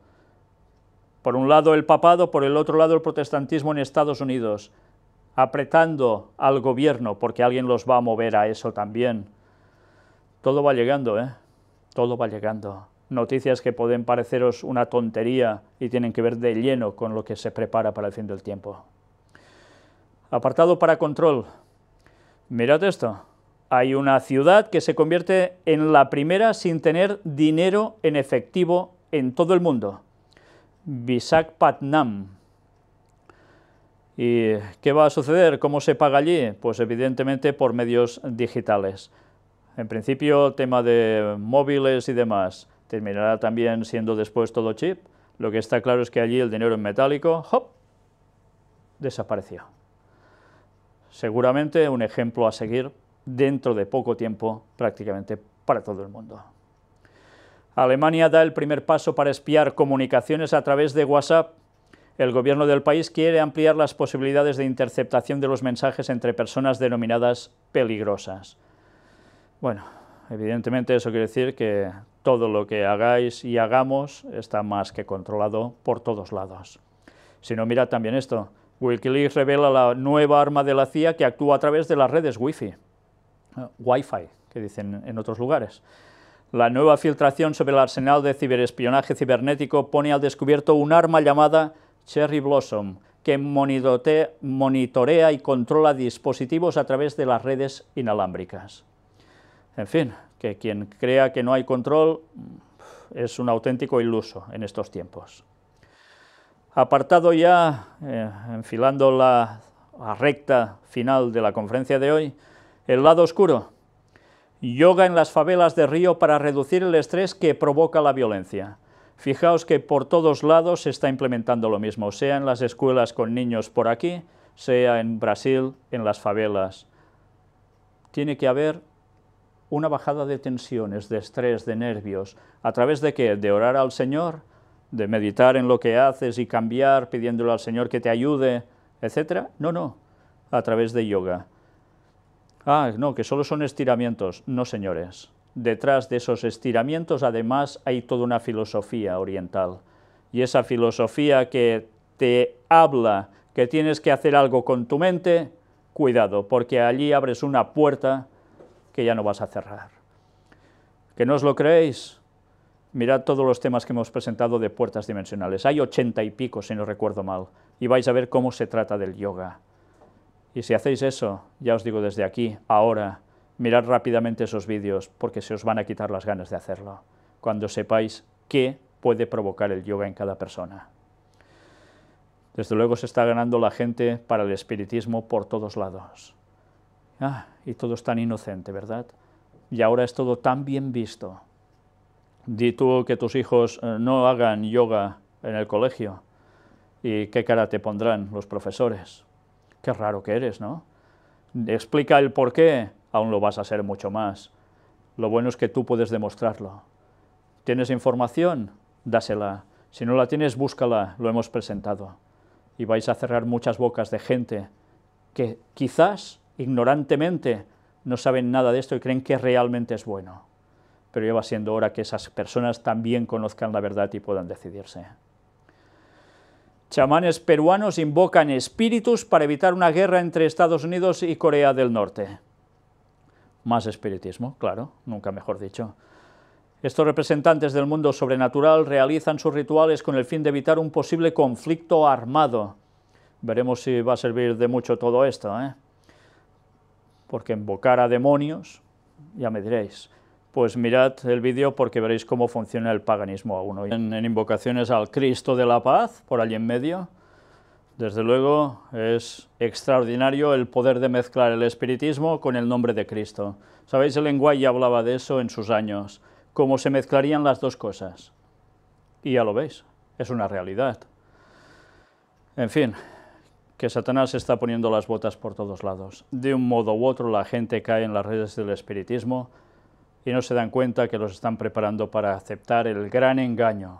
Por un lado el papado, por el otro lado el protestantismo en Estados Unidos, apretando al gobierno, porque alguien los va a mover a eso también. Todo va llegando, ¿eh? Todo va llegando. Noticias que pueden pareceros una tontería y tienen que ver de lleno con lo que se prepara para el fin del tiempo. Apartado para control. Mirad esto. Hay una ciudad que se convierte en la primera sin tener dinero en efectivo en todo el mundo. Visakhapatnam. ¿Y qué va a suceder? ¿Cómo se paga allí? Pues evidentemente por medios digitales. En principio, tema de móviles y demás. Terminará también siendo después todo chip. Lo que está claro es que allí el dinero en metálico, ¡hop!, desapareció. Seguramente un ejemplo a seguir dentro de poco tiempo, prácticamente para todo el mundo. Alemania da el primer paso para espiar comunicaciones a través de WhatsApp. El gobierno del país quiere ampliar las posibilidades de interceptación de los mensajes entre personas denominadas peligrosas. Bueno, evidentemente eso quiere decir que todo lo que hagáis y hagamos está más que controlado por todos lados. Si no, mirad también esto. Wikileaks revela la nueva arma de la CIA que actúa a través de las redes Wi-Fi, que dicen en otros lugares. La nueva filtración sobre el arsenal de ciberespionaje cibernético pone al descubierto un arma llamada Cherry Blossom, que monitorea y controla dispositivos a través de las redes inalámbricas. En fin, que quien crea que no hay control es un auténtico iluso en estos tiempos. Apartado ya, enfilando la recta final de la conferencia de hoy, el lado oscuro. Yoga en las favelas de Río para reducir el estrés que provoca la violencia. Fijaos que por todos lados se está implementando lo mismo, sea en las escuelas con niños por aquí, sea en Brasil, en las favelas. Tiene que haber una bajada de tensiones, de estrés, de nervios. ¿A través de qué? De orar al Señor, de meditar en lo que haces y cambiar, pidiéndole al Señor que te ayude, etc. No, a través de yoga. Ah, no, que solo son estiramientos. No, señores. Detrás de esos estiramientos, además, hay toda una filosofía oriental. Y esa filosofía que te habla que tienes que hacer algo con tu mente, cuidado, porque allí abres una puerta que ya no vas a cerrar. ¿Que no os lo creéis? Mirad todos los temas que hemos presentado de puertas dimensionales. Hay 80 y pico, si no recuerdo mal, y vais a ver cómo se trata del yoga. Y si hacéis eso, ya os digo desde aquí, ahora, mirad rápidamente esos vídeos, porque se os van a quitar las ganas de hacerlo, cuando sepáis qué puede provocar el yoga en cada persona. Desde luego se está ganando la gente para el espiritismo por todos lados. Y todo es tan inocente, ¿verdad? Y ahora es todo tan bien visto. Di tú que tus hijos no hagan yoga en el colegio, y qué cara te pondrán los profesores. Qué raro que eres, ¿no? Explica el por qué, aún lo vas a ser mucho más. Lo bueno es que tú puedes demostrarlo. ¿Tienes información? Dásela. Si no la tienes, búscala, lo hemos presentado. Y vais a cerrar muchas bocas de gente que quizás, ignorantemente, no saben nada de esto y creen que realmente es bueno. Pero ya va siendo hora que esas personas también conozcan la verdad y puedan decidirse. Chamanes peruanos invocan espíritus para evitar una guerra entre Estados Unidos y Corea del Norte. Más espiritismo, claro, nunca mejor dicho. Estos representantes del mundo sobrenatural realizan sus rituales con el fin de evitar un posible conflicto armado. Veremos si va a servir de mucho todo esto, ¿eh? Porque invocar a demonios, ya me diréis. Pues mirad el vídeo porque veréis cómo funciona el paganismo aún hoy. En invocaciones al Cristo de la Paz, por allí en medio, desde luego es extraordinario el poder de mezclar el espiritismo con el nombre de Cristo. ¿Sabéis? El Lenguay ya hablaba de eso en sus años, cómo se mezclarían las dos cosas. Y ya lo veis, es una realidad. En fin, que Satanás está poniendo las botas por todos lados. De un modo u otro la gente cae en las redes del espiritismo y no se dan cuenta que los están preparando para aceptar el gran engaño,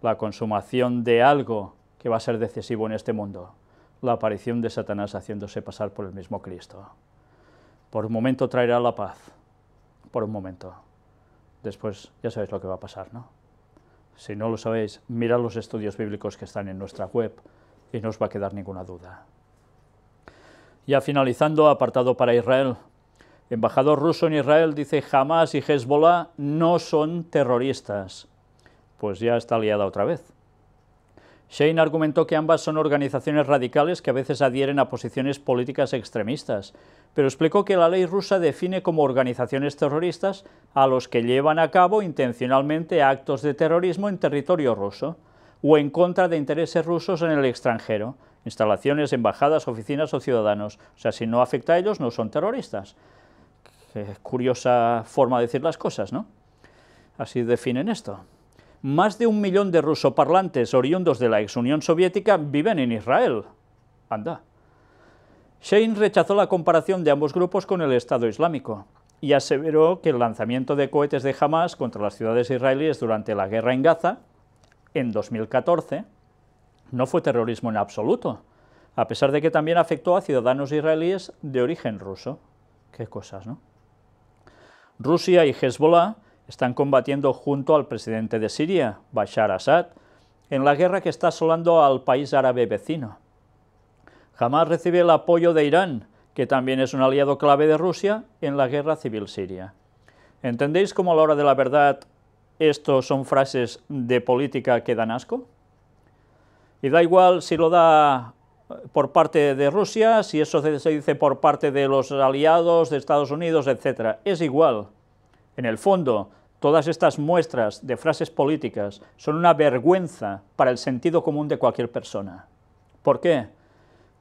la consumación de algo que va a ser decisivo en este mundo, la aparición de Satanás haciéndose pasar por el mismo Cristo. Por un momento traerá la paz, por un momento. Después ya sabéis lo que va a pasar, ¿no? Si no lo sabéis, mirad los estudios bíblicos que están en nuestra web y no os va a quedar ninguna duda. Ya finalizando, apartado para Israel. Embajador ruso en Israel dice: Hamas y Hezbollah no son terroristas. Pues ya está liada otra vez. Shane argumentó que ambas son organizaciones radicales que a veces adhieren a posiciones políticas extremistas, pero explicó que la ley rusa define como organizaciones terroristas a los que llevan a cabo intencionalmente actos de terrorismo en territorio ruso o en contra de intereses rusos en el extranjero, instalaciones, embajadas, oficinas o ciudadanos. O sea, si no afecta a ellos, no son terroristas. Qué curiosa forma de decir las cosas, ¿no? Así definen esto. Más de 1 millón de rusoparlantes oriundos de la ex Unión Soviética viven en Israel. Anda. Shane rechazó la comparación de ambos grupos con el Estado Islámico y aseveró que el lanzamiento de cohetes de Hamas contra las ciudades israelíes durante la guerra en Gaza, en 2014, no fue terrorismo en absoluto, a pesar de que también afectó a ciudadanos israelíes de origen ruso. Qué cosas, ¿no? Rusia y Hezbollah están combatiendo junto al presidente de Siria, Bashar Assad, en la guerra que está asolando al país árabe vecino. Hamas recibe el apoyo de Irán, que también es un aliado clave de Rusia en la guerra civil siria. ¿Entendéis cómo a la hora de la verdad esto son frases de política que dan asco? Y da igual si lo da por parte de Rusia, si eso se dice por parte de los aliados de Estados Unidos, etc. Es igual. En el fondo, todas estas muestras de frases políticas son una vergüenza para el sentido común de cualquier persona. ¿Por qué?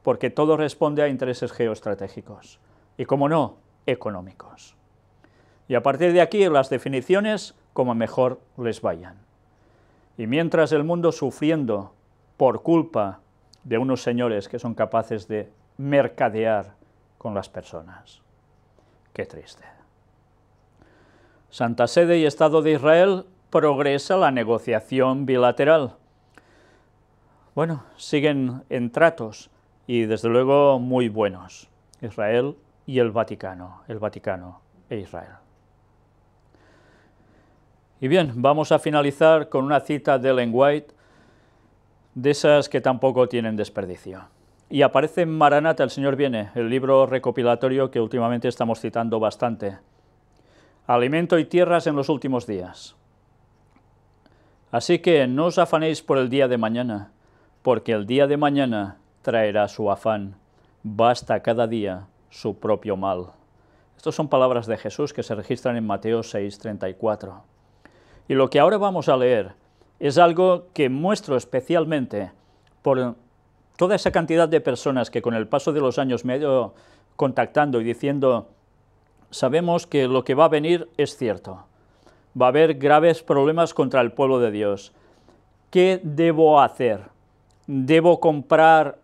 Porque todo responde a intereses geoestratégicos y, como no, económicos. Y a partir de aquí, las definiciones como mejor les vayan. Y mientras el mundo sufriendo por culpa de unos señores que son capaces de mercadear con las personas. Qué triste. Santa Sede y Estado de Israel progresa la negociación bilateral. Bueno, siguen en tratos y desde luego muy buenos, Israel y el Vaticano e Israel. Y bien, vamos a finalizar con una cita de Ellen White, de esas que tampoco tienen desperdicio. y aparece en Maranata, el Señor viene, el libro recopilatorio que últimamente estamos citando bastante. Alimento y tierras en los últimos días. Así que no os afanéis por el día de mañana, porque el día de mañana traerá su afán. Basta cada día su propio mal. Estas son palabras de Jesús que se registran en Mateo 6:34. Y lo que ahora vamos a leer es algo que muestro especialmente por toda esa cantidad de personas que con el paso de los años me he ido contactando y diciendo, sabemos que lo que va a venir es cierto. Va a haber graves problemas contra el pueblo de Dios. ¿Qué debo hacer? ¿Debo comprar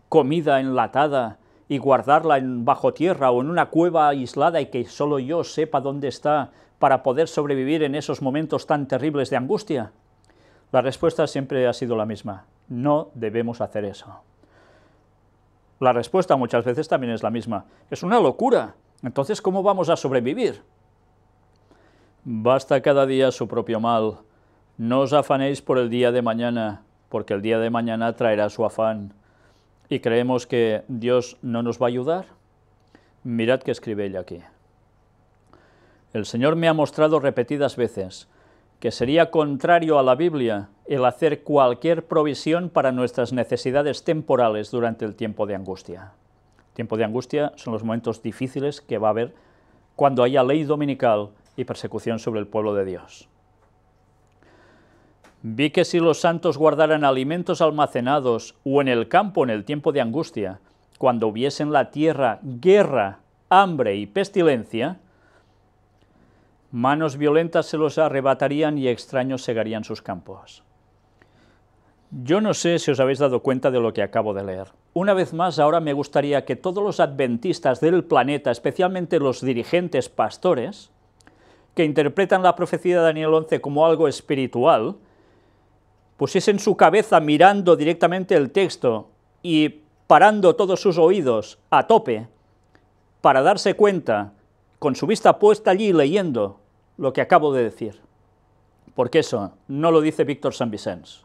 comida enlatada y guardarla bajo tierra o en una cueva aislada y que solo yo sepa dónde está para poder sobrevivir en esos momentos tan terribles de angustia? La respuesta siempre ha sido la misma: no debemos hacer eso. La respuesta muchas veces también es la misma: es una locura, entonces ¿cómo vamos a sobrevivir? Basta cada día su propio mal, no os afanéis por el día de mañana, porque el día de mañana traerá su afán. ¿Y creemos que Dios no nos va a ayudar? Mirad que escribe ella aquí. El Señor me ha mostrado repetidas veces que sería contrario a la Biblia el hacer cualquier provisión para nuestras necesidades temporales durante el tiempo de angustia. Tiempo de angustia son los momentos difíciles que va a haber cuando haya ley dominical y persecución sobre el pueblo de Dios. Vi que si los santos guardaran alimentos almacenados o en el campo en el tiempo de angustia, cuando hubiese en la tierra guerra, hambre y pestilencia, manos violentas se los arrebatarían y extraños segarían sus campos. Yo no sé si os habéis dado cuenta de lo que acabo de leer. Una vez más, ahora me gustaría que todos los adventistas del planeta, especialmente los dirigentes pastores, que interpretan la profecía de Daniel 11 como algo espiritual, pusiesen su cabeza mirando directamente el texto y parando todos sus oídos a tope para darse cuenta, con su vista puesta allí leyendo lo que acabo de decir. Porque eso no lo dice Víctor San Vicens,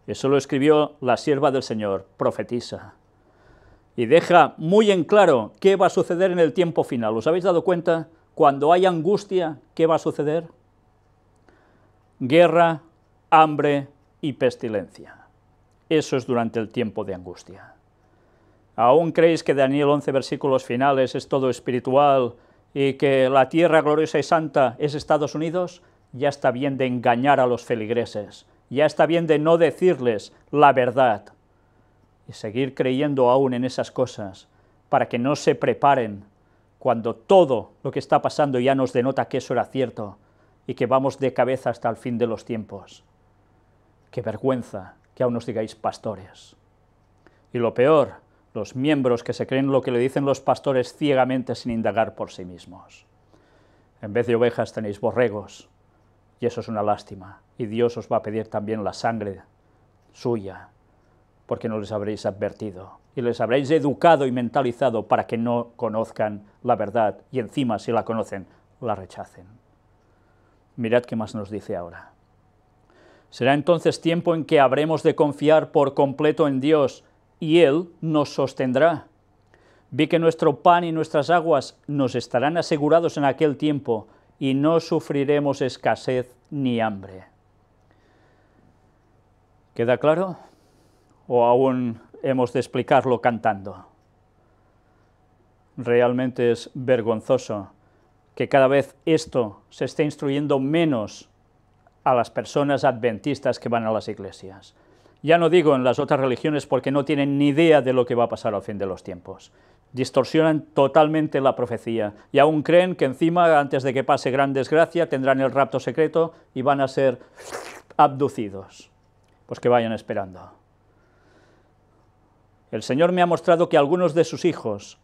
eso lo escribió la sierva del Señor, profetisa, y deja muy en claro qué va a suceder en el tiempo final. ¿Os habéis dado cuenta? Cuando hay angustia, ¿qué va a suceder? Guerra, hambre y pestilencia. Eso es durante el tiempo de angustia. ¿Aún creéis que Daniel 11 versículos finales es todo espiritual y que la tierra gloriosa y santa es Estados Unidos? Ya está bien de engañar a los feligreses, ya está bien de no decirles la verdad y seguir creyendo aún en esas cosas para que no se preparen cuando todo lo que está pasando ya nos denota que eso era cierto y que vamos de cabeza hasta el fin de los tiempos. ¡Qué vergüenza que aún nos digáis pastores! Y lo peor, los miembros que se creen lo que le dicen los pastores ciegamente sin indagar por sí mismos. En vez de ovejas tenéis borregos, y eso es una lástima, y Dios os va a pedir también la sangre suya, porque no les habréis advertido, y les habréis educado y mentalizado para que no conozcan la verdad, y encima, si la conocen, la rechacen. Mirad qué más nos dice ahora. Será entonces tiempo en que habremos de confiar por completo en Dios, y Él nos sostendrá. Vi que nuestro pan y nuestras aguas nos estarán asegurados en aquel tiempo, y no sufriremos escasez ni hambre. ¿Queda claro? ¿O aún hemos de explicarlo cantando? Realmente es vergonzoso que cada vez esto se esté instruyendo menos a las personas adventistas que van a las iglesias. Ya no digo en las otras religiones porque no tienen ni idea de lo que va a pasar al fin de los tiempos. Distorsionan totalmente la profecía y aún creen que encima, antes de que pase gran desgracia, tendrán el rapto secreto y van a ser abducidos. Pues que vayan esperando. El Señor me ha mostrado que algunos de sus hijos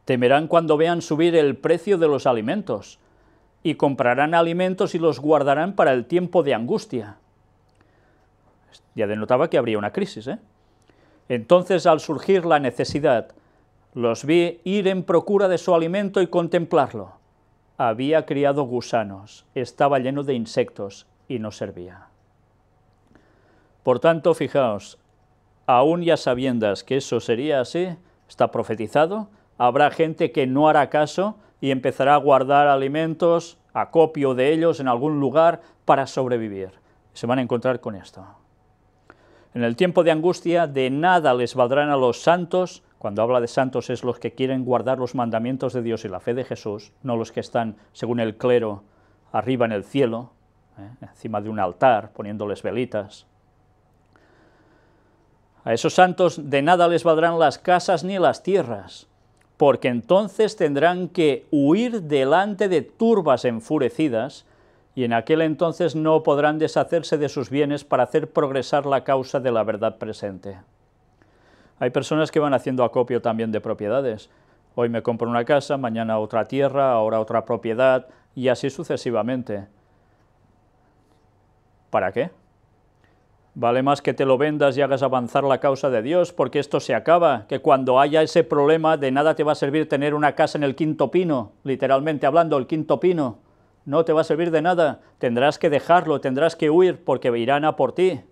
temerán cuando vean subir el precio de los alimentos y comprarán alimentos y los guardarán para el tiempo de angustia. Ya denotaba que habría una crisis, ¿eh? Entonces, al surgir la necesidad, los vi ir en procura de su alimento y contemplarlo. Había criado gusanos, estaba lleno de insectos y no servía. Por tanto, fijaos, aún ya sabiendas que eso sería así, está profetizado, habrá gente que no hará caso y empezará a guardar alimentos, acopio de ellos en algún lugar para sobrevivir. Se van a encontrar con esto. En el tiempo de angustia, de nada les valdrán a los santos. Cuando habla de santos es los que quieren guardar los mandamientos de Dios y la fe de Jesús, no los que están, según el clero, arriba en el cielo, encima de un altar, poniéndoles velitas. A esos santos de nada les valdrán las casas ni las tierras, porque entonces tendrán que huir delante de turbas enfurecidas, y en aquel entonces no podrán deshacerse de sus bienes para hacer progresar la causa de la verdad presente. Hay personas que van haciendo acopio también de propiedades. Hoy me compro una casa, mañana otra tierra, ahora otra propiedad, y así sucesivamente. ¿Para qué? Vale más que te lo vendas y hagas avanzar la causa de Dios, porque esto se acaba, que cuando haya ese problema de nada te va a servir tener una casa en el quinto pino, literalmente hablando, el quinto pino. No te va a servir de nada, tendrás que dejarlo, tendrás que huir, porque irán a por ti,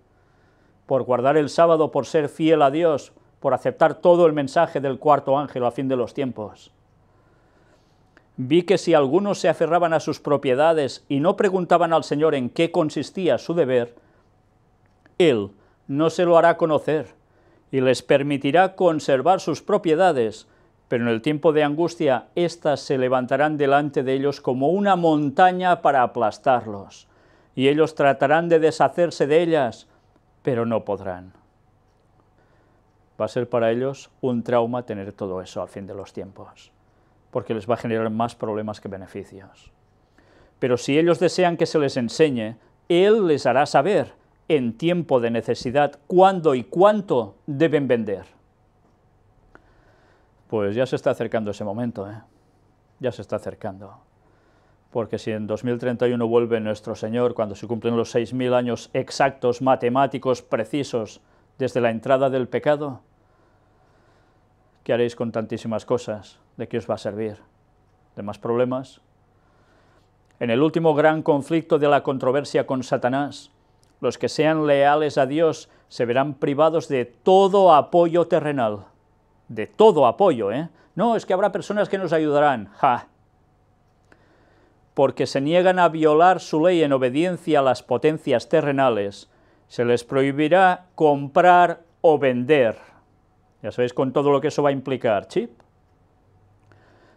por guardar el sábado, por ser fiel a Dios, por aceptar todo el mensaje del cuarto ángel a fin de los tiempos. Vi que si algunos se aferraban a sus propiedades y no preguntaban al Señor en qué consistía su deber, Él no se lo hará conocer y les permitirá conservar sus propiedades, pero en el tiempo de angustia éstas se levantarán delante de ellos como una montaña para aplastarlos, y ellos tratarán de deshacerse de ellas, pero no podrán. Va a ser para ellos un trauma tener todo eso al fin de los tiempos, porque les va a generar más problemas que beneficios. Pero si ellos desean que se les enseñe, Él les hará saber, en tiempo de necesidad, cuándo y cuánto deben vender. Pues ya se está acercando ese momento, ya se está acercando. Porque si en 2031 vuelve nuestro Señor, cuando se cumplen los 6000 años exactos, matemáticos, precisos, desde la entrada del pecado, ¿qué haréis con tantísimas cosas? ¿De qué os va a servir? ¿De más problemas? En el último gran conflicto de la controversia con Satanás, los que sean leales a Dios se verán privados de todo apoyo terrenal. De todo apoyo, No, es que habrá personas que nos ayudarán. ¡Ja! Porque se niegan a violar su ley en obediencia a las potencias terrenales, se les prohibirá comprar o vender. Ya sabéis con todo lo que eso va a implicar, ¿chip?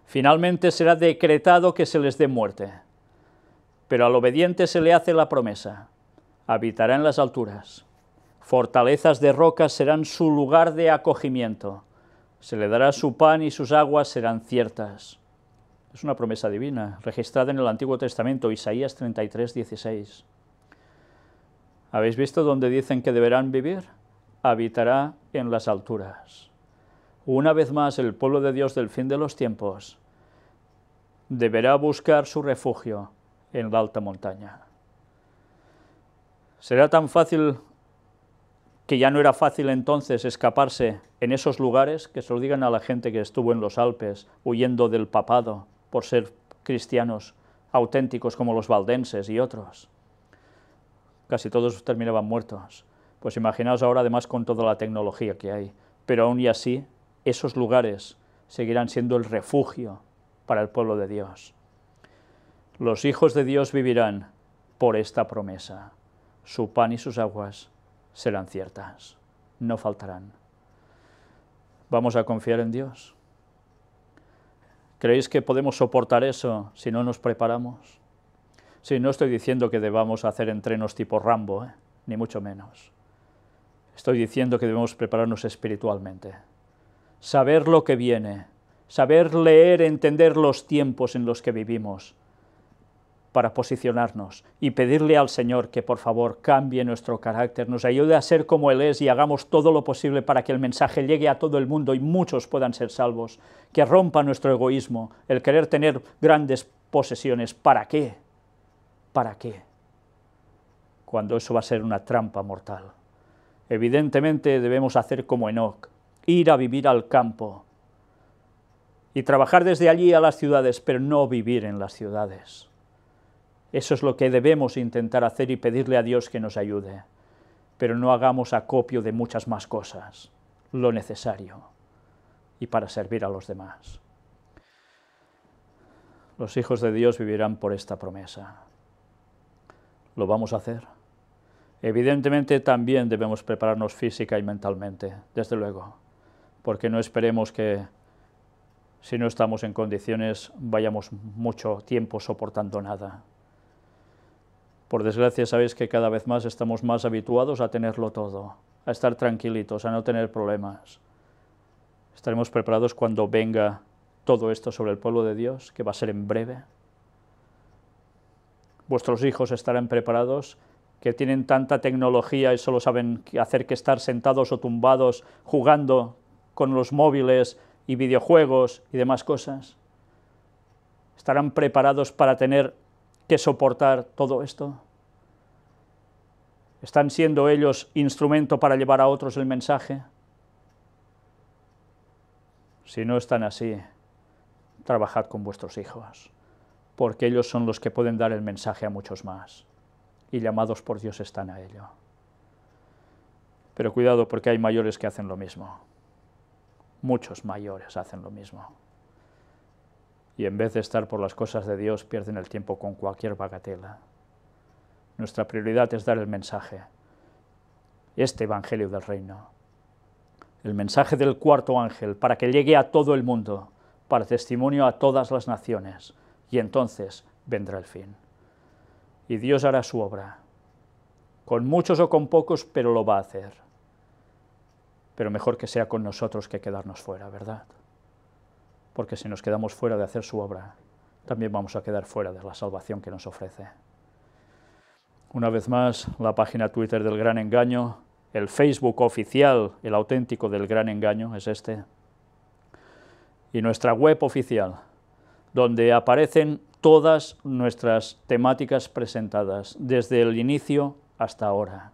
Finalmente será decretado que se les dé muerte. Pero al obediente se le hace la promesa: habitará en las alturas, fortalezas de rocas serán su lugar de acogimiento, se le dará su pan y sus aguas serán ciertas. Es una promesa divina, registrada en el Antiguo Testamento, Isaías 33, 16. ¿Habéis visto dónde dicen que deberán vivir? Habitará en las alturas. Una vez más, el pueblo de Dios del fin de los tiempos deberá buscar su refugio en la alta montaña. Será tan fácil, que ya no era fácil entonces escaparse en esos lugares, que se lo digan a la gente que estuvo en los Alpes huyendo del papado por ser cristianos auténticos como los valdenses y otros. Casi todos terminaban muertos. Pues imaginaos ahora además con toda la tecnología que hay. Pero aún y así, esos lugares seguirán siendo el refugio para el pueblo de Dios. Los hijos de Dios vivirán por esta promesa. Su pan y sus aguas serán ciertas, no faltarán. ¿Vamos a confiar en Dios? ¿Creéis que podemos soportar eso si no nos preparamos? Sí, no estoy diciendo que debamos hacer entrenos tipo Rambo, ni mucho menos. Estoy diciendo que debemos prepararnos espiritualmente. Saber lo que viene, saber leer, entender los tiempos en los que vivimos, para posicionarnos y pedirle al Señor que por favor cambie nuestro carácter, nos ayude a ser como Él es y hagamos todo lo posible para que el mensaje llegue a todo el mundo y muchos puedan ser salvos, que rompa nuestro egoísmo, el querer tener grandes posesiones. ¿Para qué? ¿Para qué? Cuando eso va a ser una trampa mortal. Evidentemente debemos hacer como Enoc, ir a vivir al campo y trabajar desde allí a las ciudades, pero no vivir en las ciudades. Eso es lo que debemos intentar hacer y pedirle a Dios que nos ayude. pero no hagamos acopio de muchas más cosas, lo necesario, y para servir a los demás. Los hijos de Dios vivirán por esta promesa. ¿Lo vamos a hacer? Evidentemente también debemos prepararnos física y mentalmente, desde luego, porque no esperemos que si no estamos en condiciones vayamos mucho tiempo soportando nada. Por desgracia sabéis que cada vez más estamos más habituados a tenerlo todo, a estar tranquilitos, a no tener problemas. ¿Estaremos preparados cuando venga todo esto sobre el pueblo de Dios, que va a ser en breve? ¿Vuestros hijos estarán preparados, que tienen tanta tecnología y solo saben hacer que estar sentados o tumbados jugando con los móviles y videojuegos y demás cosas? ¿Estarán preparados para tener que soportar todo esto? ¿Están siendo ellos instrumento para llevar a otros el mensaje? Si no están así, trabajad con vuestros hijos, porque ellos son los que pueden dar el mensaje a muchos más, y llamados por Dios están a ello. Pero cuidado, porque hay mayores que hacen lo mismo. Muchos mayores hacen lo mismo. Y en vez de estar por las cosas de Dios, pierden el tiempo con cualquier bagatela. Nuestra prioridad es dar el mensaje, este evangelio del reino, el mensaje del cuarto ángel, para que llegue a todo el mundo, para testimonio a todas las naciones, y entonces vendrá el fin. Y Dios hará su obra, con muchos o con pocos, pero lo va a hacer. Pero mejor que sea con nosotros que quedarnos fuera, ¿verdad? Porque si nos quedamos fuera de hacer su obra, también vamos a quedar fuera de la salvación que nos ofrece. Una vez más, la página Twitter del Gran Engaño, el Facebook oficial, el auténtico del Gran Engaño, es este, y nuestra web oficial, donde aparecen todas nuestras temáticas presentadas, desde el inicio hasta ahora,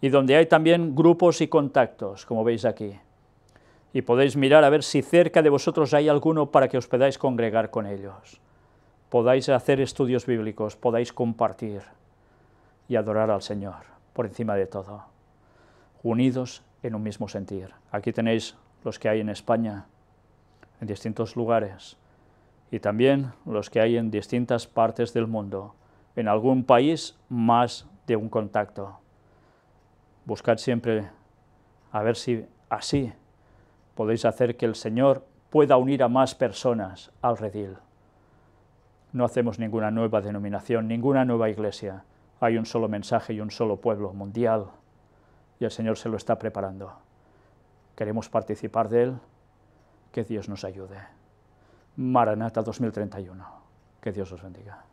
y donde hay también grupos y contactos, como veis aquí, y podéis mirar a ver si cerca de vosotros hay alguno para que os podáis congregar con ellos, podáis hacer estudios bíblicos, podáis compartir y adorar al Señor, por encima de todo, unidos en un mismo sentir. Aquí tenéis los que hay en España, en distintos lugares, y también los que hay en distintas partes del mundo, en algún país más de un contacto. Buscad siempre a ver si así podéis hacer que el Señor pueda unir a más personas al redil. No hacemos ninguna nueva denominación, ninguna nueva iglesia. Hay un solo mensaje y un solo pueblo mundial, y el Señor se lo está preparando. ¿Queremos participar de él? Que Dios nos ayude. Maranata 2031. Que Dios os bendiga.